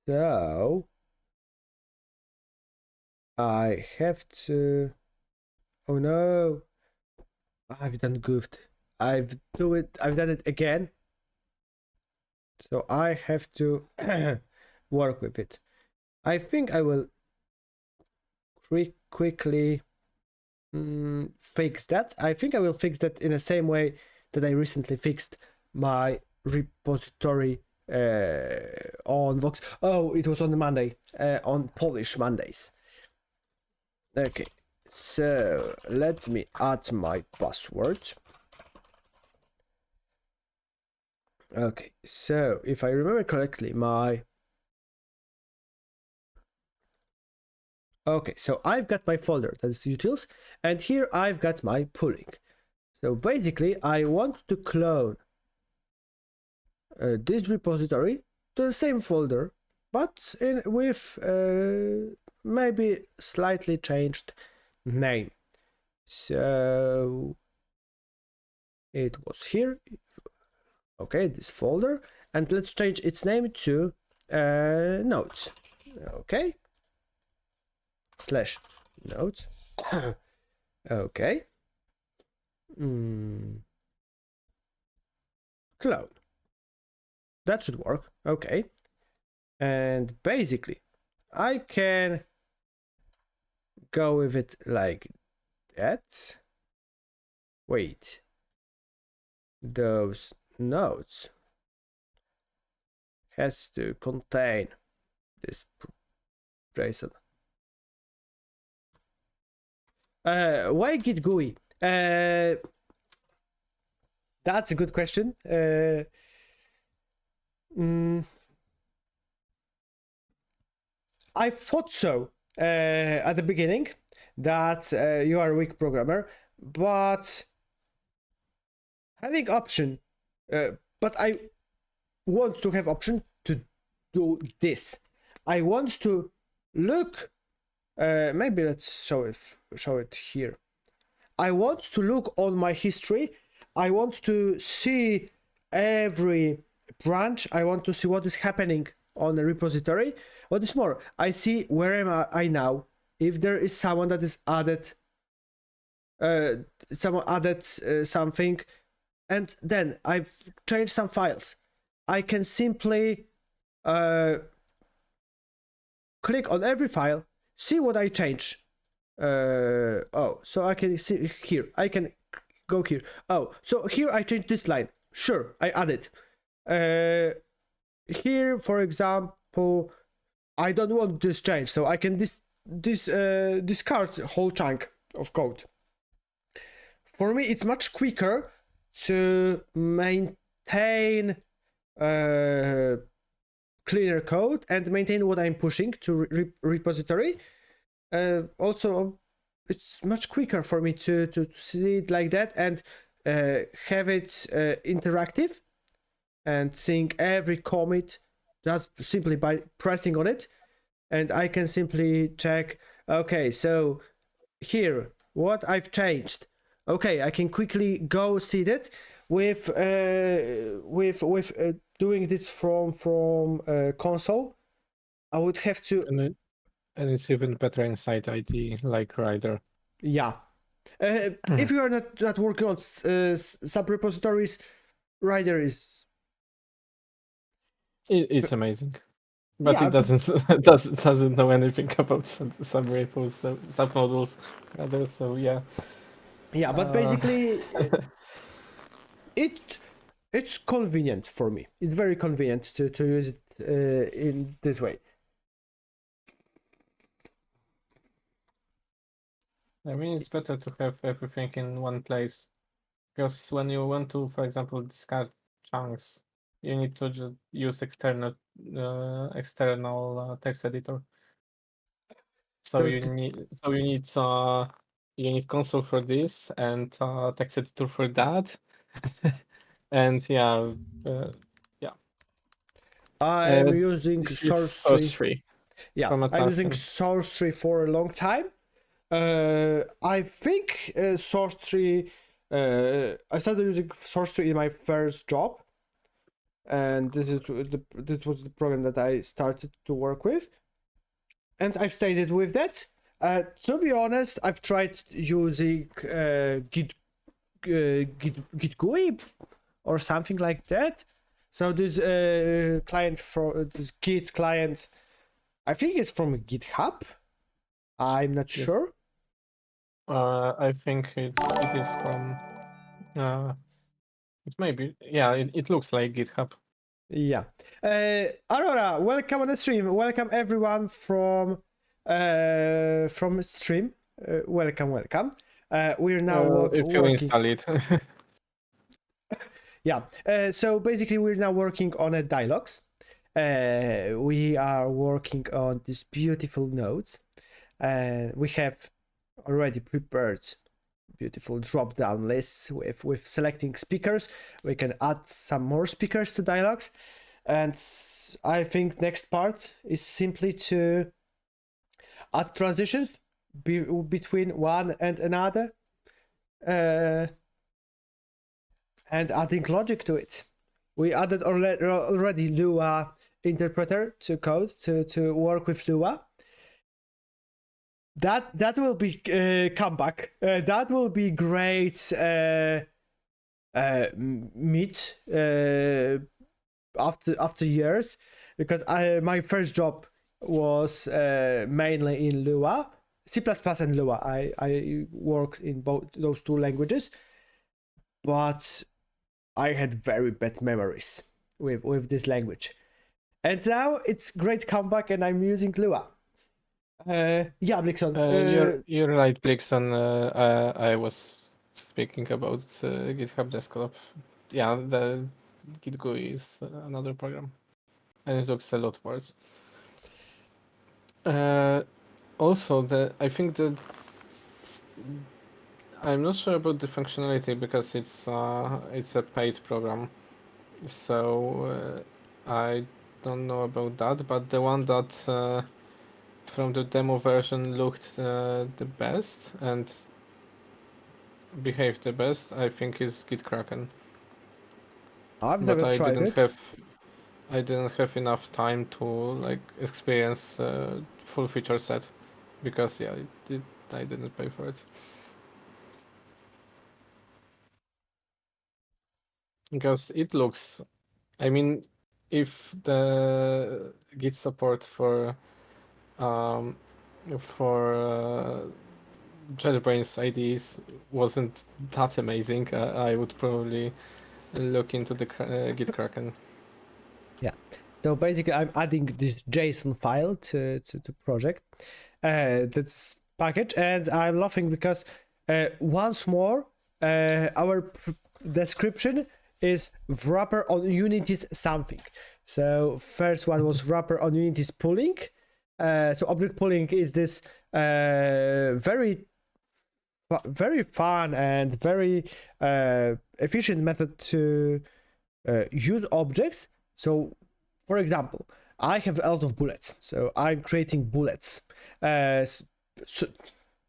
So I have to, oh no, I've done goofed. I've done it again. So I have to work with it. I think I will quickly fix that. I think I will fix that in the same way that I recently fixed my repository on Vox. Oh, it was on Monday, on Polish Mondays. Okay, so let me add my password. Okay, so if I remember correctly, okay, so I've got my folder, that is utils, and here I've got my pooling. So basically, I want to clone this repository to the same folder, but with maybe slightly changed name. So it was here. Okay, this folder, and let's change its name to nodes. Okay, /nodes. Okay. Clone. That should work. Okay. And basically, I can go with it like that. Wait. Those nodes has to contain this JSON. Why git GUI? That's a good question. I thought so at the beginning that you are a weak programmer, but having option, but I want to have option to do this. I want to look. Maybe let's show it here. I want to look on my history. I want to see every branch. I want to see what is happening on the repository. What is more, I see where am I now. If there is someone that is added, someone added something, and then I've changed some files. I can simply click on every file, see what I change. Oh, so I can see here. I can go here. Oh, so here I changed this line. Sure, I add it. Here, for example, I don't want this change, so I can discard whole chunk of code. For me, it's much quicker to maintain cleaner code and maintain what I'm pushing to repository. Also, it's much quicker for me to see it like that and have it interactive and seeing every commit just simply by pressing on it. And I can simply check, okay, so here, what I've changed. Okay, I can quickly go see that with doing this from console. I would have to. And it's even better inside ID, like Rider. Yeah. If you are not working on sub repositories, Rider is. It's amazing, but Yeah, it doesn't know anything about sub repos, sub modules, rather. So yeah. Yeah, but basically, it's convenient for me. It's very convenient to use it in this way. I mean, it's better to have everything in one place, because when you want to, for example, discard chunks, you need to just use external text editor. So you need console for this and text editor for that, and yeah. I'm using source tree. Yeah, I'm using source tree for a long time. I think source tree. I started using source tree in my first job, and this was the program that I started to work with, and I've stayed with that. To be honest, I've tried using Git GUI or something like that. So this client for this Git client, I think it's from GitHub. I'm not sure. I think it is from. It may be. Yeah, it looks like GitHub. Yeah. Aurora, welcome on the stream. Welcome everyone from stream. Welcome. We're now if you install it. Yeah. So basically, we're now working on a dialogues. We are working on these beautiful nodes. We have already prepared beautiful drop-down lists with selecting speakers. We can add some more speakers to dialogues, and I think next part is simply to add transitions between one and another, and adding logic to it. We added already Lua interpreter to code to work with Lua. That will be comeback. That will be great meet after years, because my first job was mainly in Lua, C++ and Lua. I worked in both those two languages, but I had very bad memories with this language, and now it's great comeback, and I'm using Lua. Yeah, Blixon. You're right, Blixon. I was speaking about GitHub Desktop. yeah, the Git GUI is another program, and it looks a lot worse. Also, I think that I'm not sure about the functionality because it's a paid program, so I don't know about that. But the one that from the demo version looked the best and behaved the best, I think, is Git Kraken. I've But never tried it. I didn't have enough time to like experience full feature set because yeah, I didn't pay for it. Because it looks, I mean, if the Git support um, for JetBrains IDs wasn't that amazing, I would probably look into the Git Kraken. Yeah. So basically, I'm adding this JSON file to project. That's package, and I'm laughing because once more, our description is wrapper on Unity's something. So first one was wrapper on Unity's pooling. So object pooling is this very fun and very efficient method to use objects. So, for example, I have a lot of bullets, so I'm creating bullets. So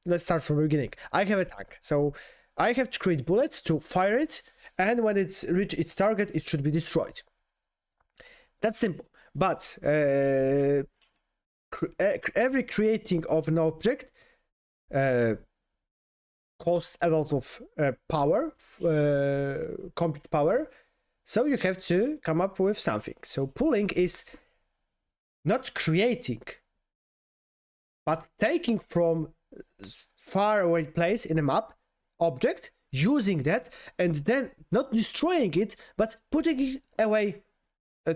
let's start from the beginning. I have a tank, so I have to create bullets to fire it, and when it's reached its target, it should be destroyed. That's simple, but every creating of an object costs a lot of power, compute power. So you have to come up with something. So pooling is not creating, but taking from far away place in a map object, using that, and then not destroying it, but putting it away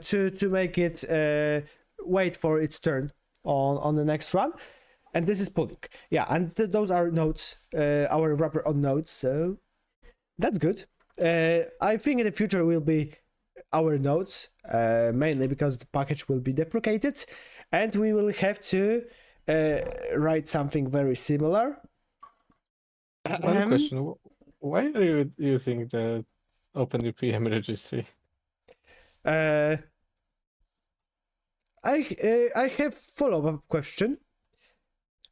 to make it wait for its turn on the next run. And this is pooling. Yeah, and those are nodes, our wrapper on nodes. So that's good. I think in the future will be our nodes, mainly because the package will be deprecated, and we will have to write something very similar. One question: why are you using the OpenVPN registry? I have follow-up question.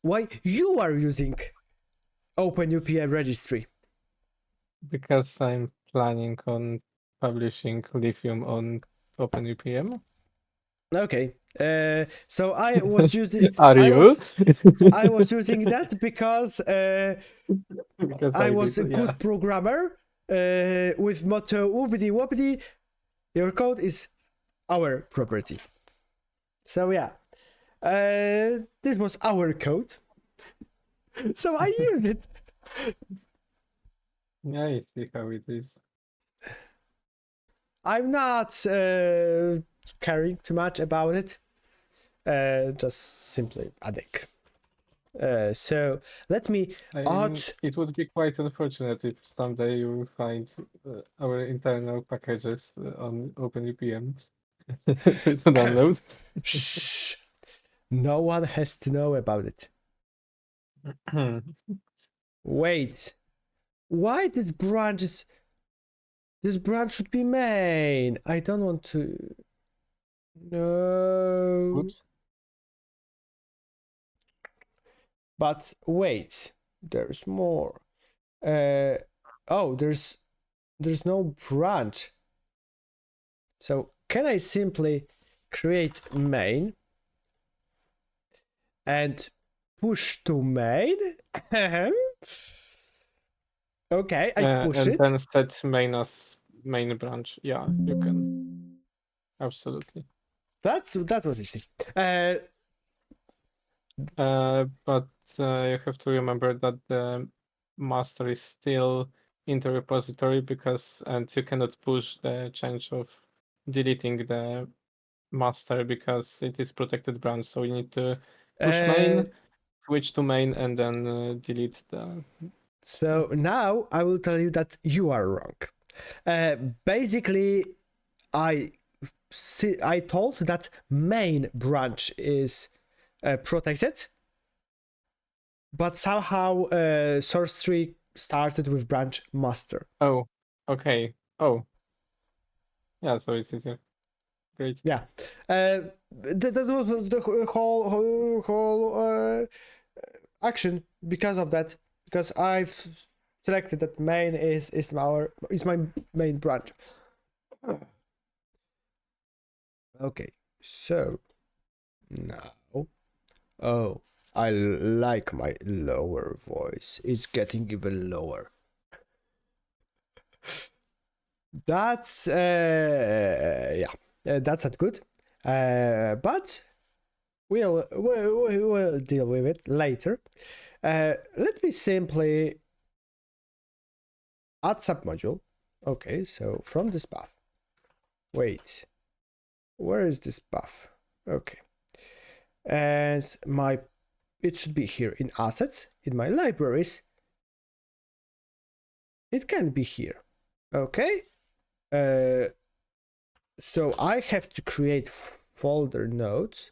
Why you are using OpenVPN registry? Because I'm planning on publishing Lithium on OpenVPN. Okay. So I was using. Are you? I was using that because Because I I was a did, yeah. good programmer with motto whoopity whoopity. Your code is our property. So yeah, this was our code. So I use it. Yeah, I see how it is. I'm not caring too much about it. Just simply adding. So let me I mean, it would be quite unfortunate if someday you will find our internal packages on OpenVPN to download. Shh. No one has to know about it. Wait. Why this branch is... This branch should be main. I don't want to... No. Oops. But wait. There's more. Oh, there's no branch. So can I simply create main and push to main? Okay, I push and it. then set main as main branch. Yeah, you can. Absolutely. That was easy. But you have to remember that the master is still in the repository and you cannot push the change of deleting the master because it is protected branch. So you need to push main, switch to main, and then delete the. So now I will tell you that you are wrong. Basically, I told that main branch is protected, but somehow source tree started with branch master. Oh, okay. Oh, yeah. So it's easier. Great. Yeah, that was the whole action because of that. Because I've selected that main is my main branch. Okay, so now, oh, I like my lower voice. It's getting even lower. That's that's not good. But we'll deal with it later. Let me simply add submodule. Okay, so from this path. Wait, where is this path? Okay, and it should be here in assets in my libraries. It can be here. Okay. So I have to create folder nodes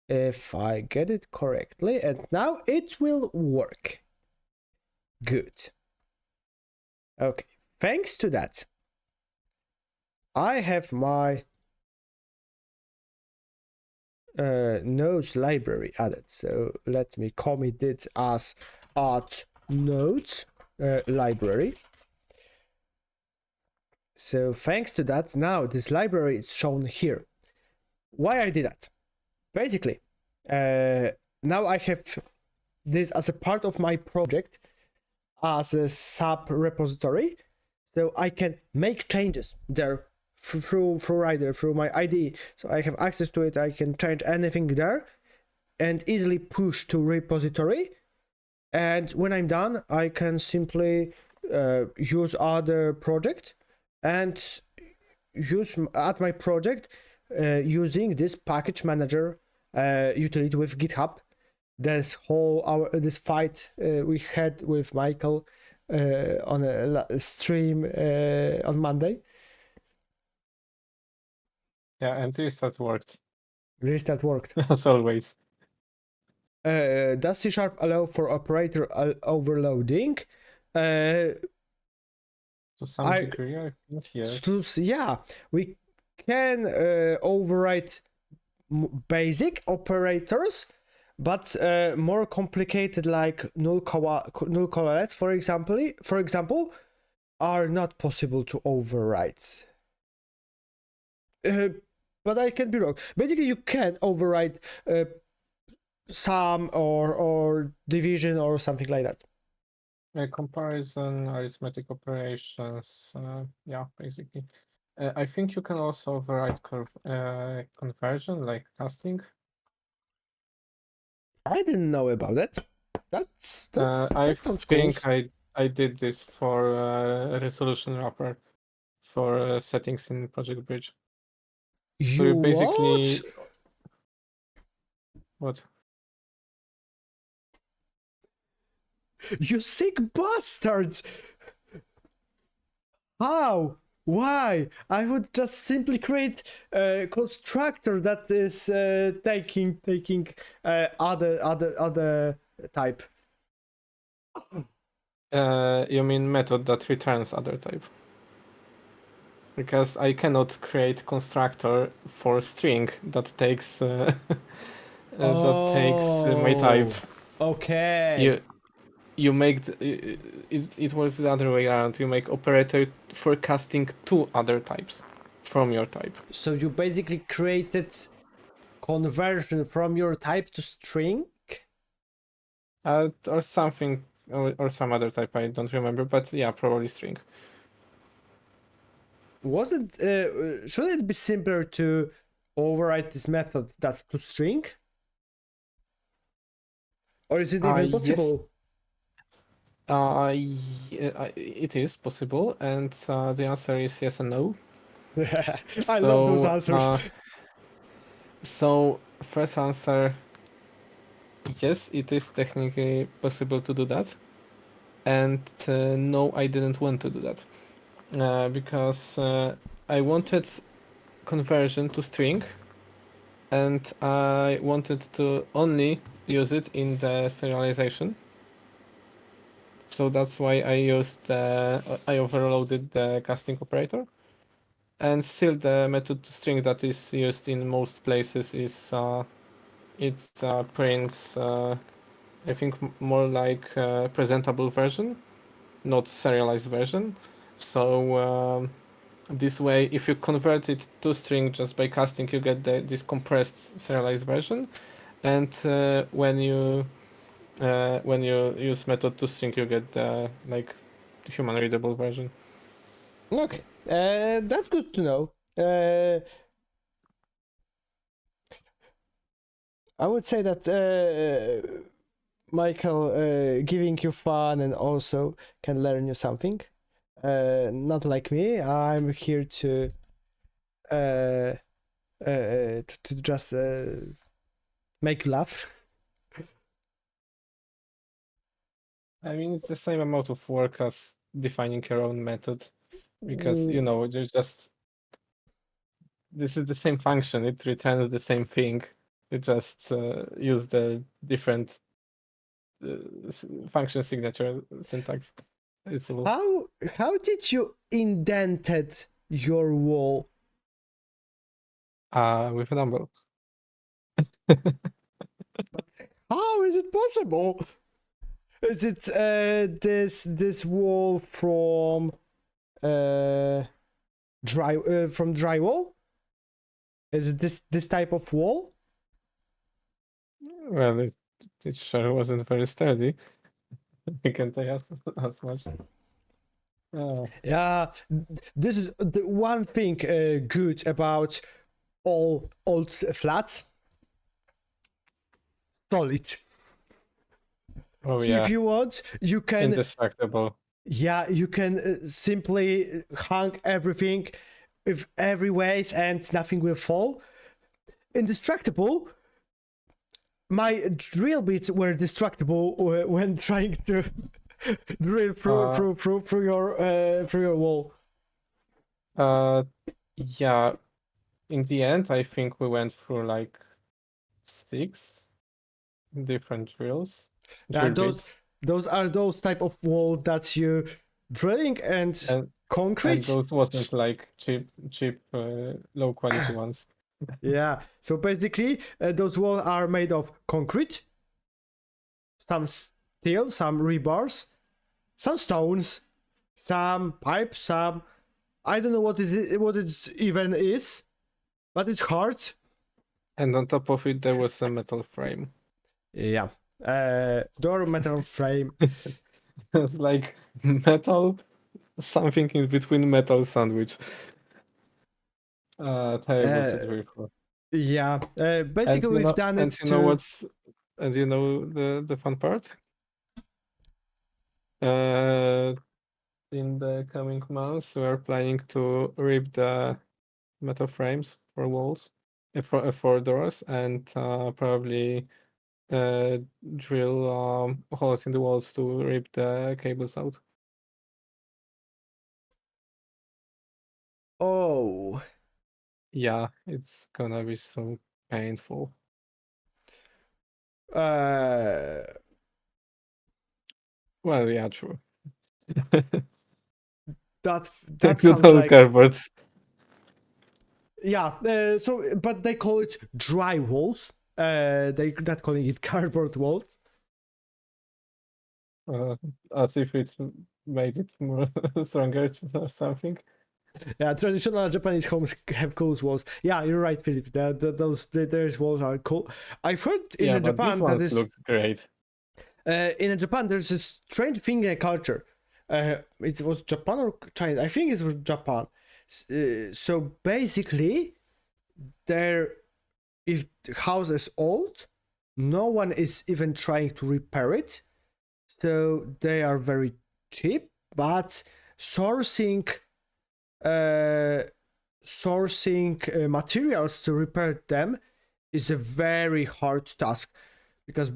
if I get it correctly, and now it will work. Good. Okay, thanks to that, I have my nodes library added. So let me commit it as add nodes library. So thanks to that, now this library is shown here. Why I did that? Basically, now I have this as a part of my project as a sub repository, so I can make changes there through my IDE. So I have access to it. I can change anything there and easily push to repository. And when I'm done, I can simply use other project and add my project using this package manager utility with GitHub. This fight we had with Michael on a stream on Monday. Yeah, and restart worked. Restart worked. As always. Does C# allow for operator overloading? To some degree, I think yes. Yeah, we can overwrite basic operators, but more complicated, like null correlate, for example, are not possible to overwrite. But I can be wrong. Basically, you can overwrite sum or division or something like that. Comparison, arithmetic operations, yeah, basically. I think you can also override conversion, like casting. I didn't know about that. That sounds cool. I think I did this for a resolution wrapper for settings in Project Bridge. So you basically what? You sick bastards! How? Why? I would just simply create a constructor that is taking other type. You mean method that returns other type? Because I cannot create constructor for string that takes my type. Okay. You make it was the other way around. You make operator for casting two other types from your type. So you basically created conversion from your type to string? Or something, or some other type, I don't remember, but yeah, probably string. Shouldn't it be simpler to override this method that to string? Or is it even possible? It is possible, and the answer is yes and no. I love those answers. So first answer, yes, it is technically possible to do that, and no, I didn't want to do that. because I wanted conversion to string, and I wanted to only use it in the serialization. So that's why I overloaded the casting operator. And still the method to string that is used in most places is prints I think more like presentable version, not serialized version. So this way, if you convert it to string just by casting, you get this compressed serialized version. And when you use method to string, you get the like human readable version. Okay, that's good to know. I would say that Michael, giving you fun and also can learn you something. Not like me. I'm here to just make you laugh. I mean, it's the same amount of work as defining your own method, because you know, there's just this is the same function. It returns the same thing. You just use the different function signature syntax. It's a little, How did you indented your wall? with a number. How is it possible? Is it this wall from drywall? Is it this type of wall? Well, it sure wasn't very sturdy. I can tell you as much. Yeah, this is the one thing good about all old flats. Solid. Oh yeah, If you want, you can. indestructible. Yeah, you can simply hang everything with every ways and nothing will fall. Indestructible. My drill bits were destructible when trying to drill through your wall. Yeah. In the end, I think we went through like 6 different drills, Yeah, drill bits, those are those type of walls that you drilling and and concrete. those wasn't like cheap, low quality ones. Yeah, so basically those walls are made of concrete, some steel, some rebars, some stones, some pipes, some I don't know what it even is, but it's hard. And on top of it, there was a metal frame. Yeah, door metal frame. It's like metal, something in between metal sandwich. Terrible to drill for. Yeah, And basically you we've know, done it and you know to. what's, and you know the fun part? Uh, in the coming months, we are planning to rip the metal frames for walls, for doors, and probably uh, drill holes in the walls to rip the cables out. Oh, Yeah, it's gonna be so painful. uh, Well, yeah, true. that You sounds know, like cardboards. yeah. So, but they call it dry walls. They not calling it cardboard walls. Uh, as if it made it more stronger or something. Yeah, traditional Japanese homes have cool walls. Yeah, you're right, Philip. Those walls are cool. I've heard Yeah, in but these Japan that ones is looked great. in Japan there's a strange thing in culture. It was Japan or China? I think it was Japan. So basically, there, if the house is old, no one is even trying to repair it. So they are very cheap, but sourcing uh, materials to repair them is a very hard task because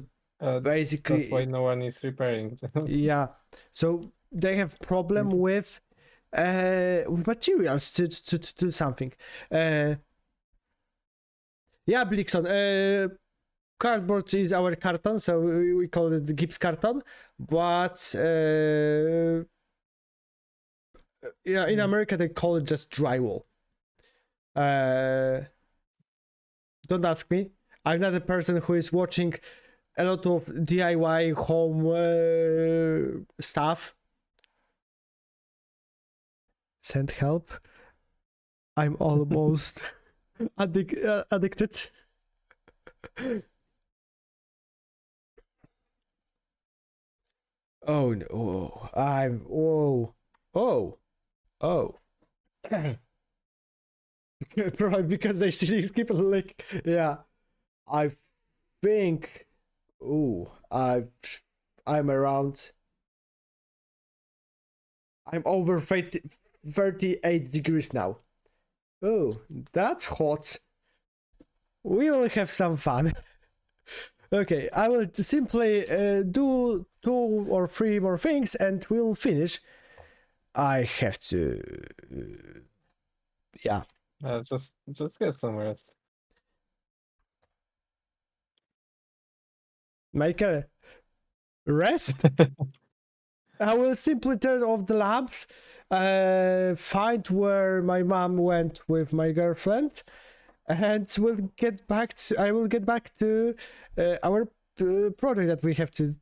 basically That's why no one is repairing them. yeah, so they have problem with materials to do something. Yeah, Blixon. Cardboard is our carton, so we call it gips carton. But yeah, in America they call it just drywall. Don't ask me. I'm not a person who is watching a lot of DIY home stuff. Send help. I'm almost addicted. Oh no! I'm oh. Probably because they see these people like, yeah. I think. Ooh, I'm around. I'm over 38 degrees now. Oh, that's hot. We will have some fun. Okay, I will simply do 2 or 3 more things and we'll finish. I have to. Yeah. Just get some rest. Make a rest. I will simply turn off the lamps, find where my mom went with my girlfriend, and I will get back to our project that we have to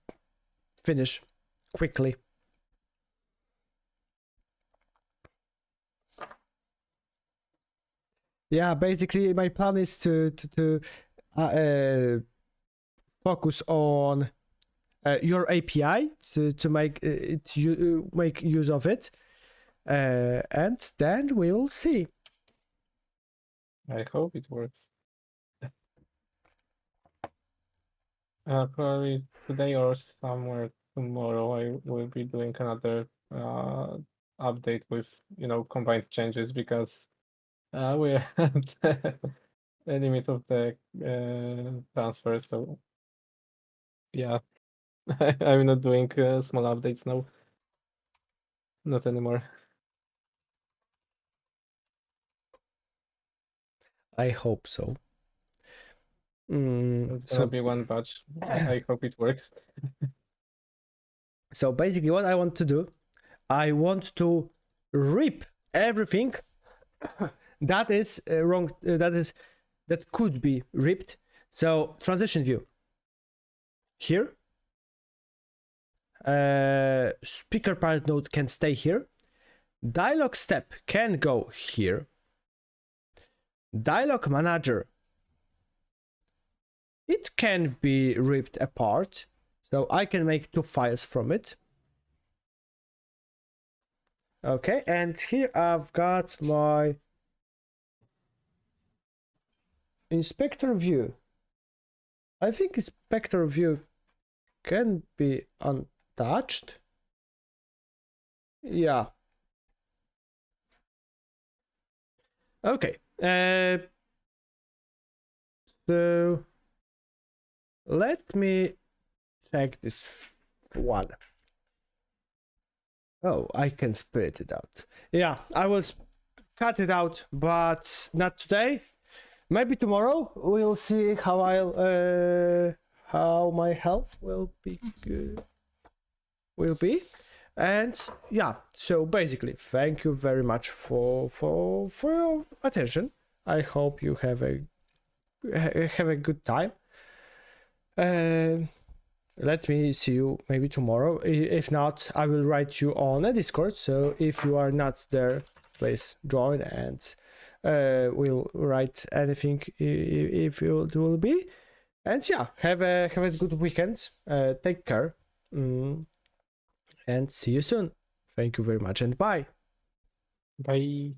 finish quickly. Yeah, basically my plan is to focus on your API to make make use of it, and then we will see. I hope it works. Probably today or somewhere tomorrow I will be doing another update with combined changes because we're at the limit of the transfer, so yeah. I'm not doing small updates now. Not anymore. I hope so. It's gonna be one batch. I hope it works. So basically what I want to do, I want to rip everything that is wrong, that could be ripped. So transition view here, speaker palette node can stay here, dialog step can go here, dialog manager, it can be ripped apart, so I can make 2 files from it. Okay, and here I've got my inspector view. I think inspector view can be untouched. Yeah. Okay. So let me check this one. Oh, I can split it out. Yeah, I will cut it out, but not today. Maybe tomorrow. We'll see how how my health will be. And yeah, so basically, thank you very much for your attention. I hope you have a good time. Let me see you maybe tomorrow. If not, I will write you on a Discord. So if you are not there, please join and we'll write anything if you will be. And yeah, have a good weekend. Take care. And see you soon. Thank you very much and bye. Bye.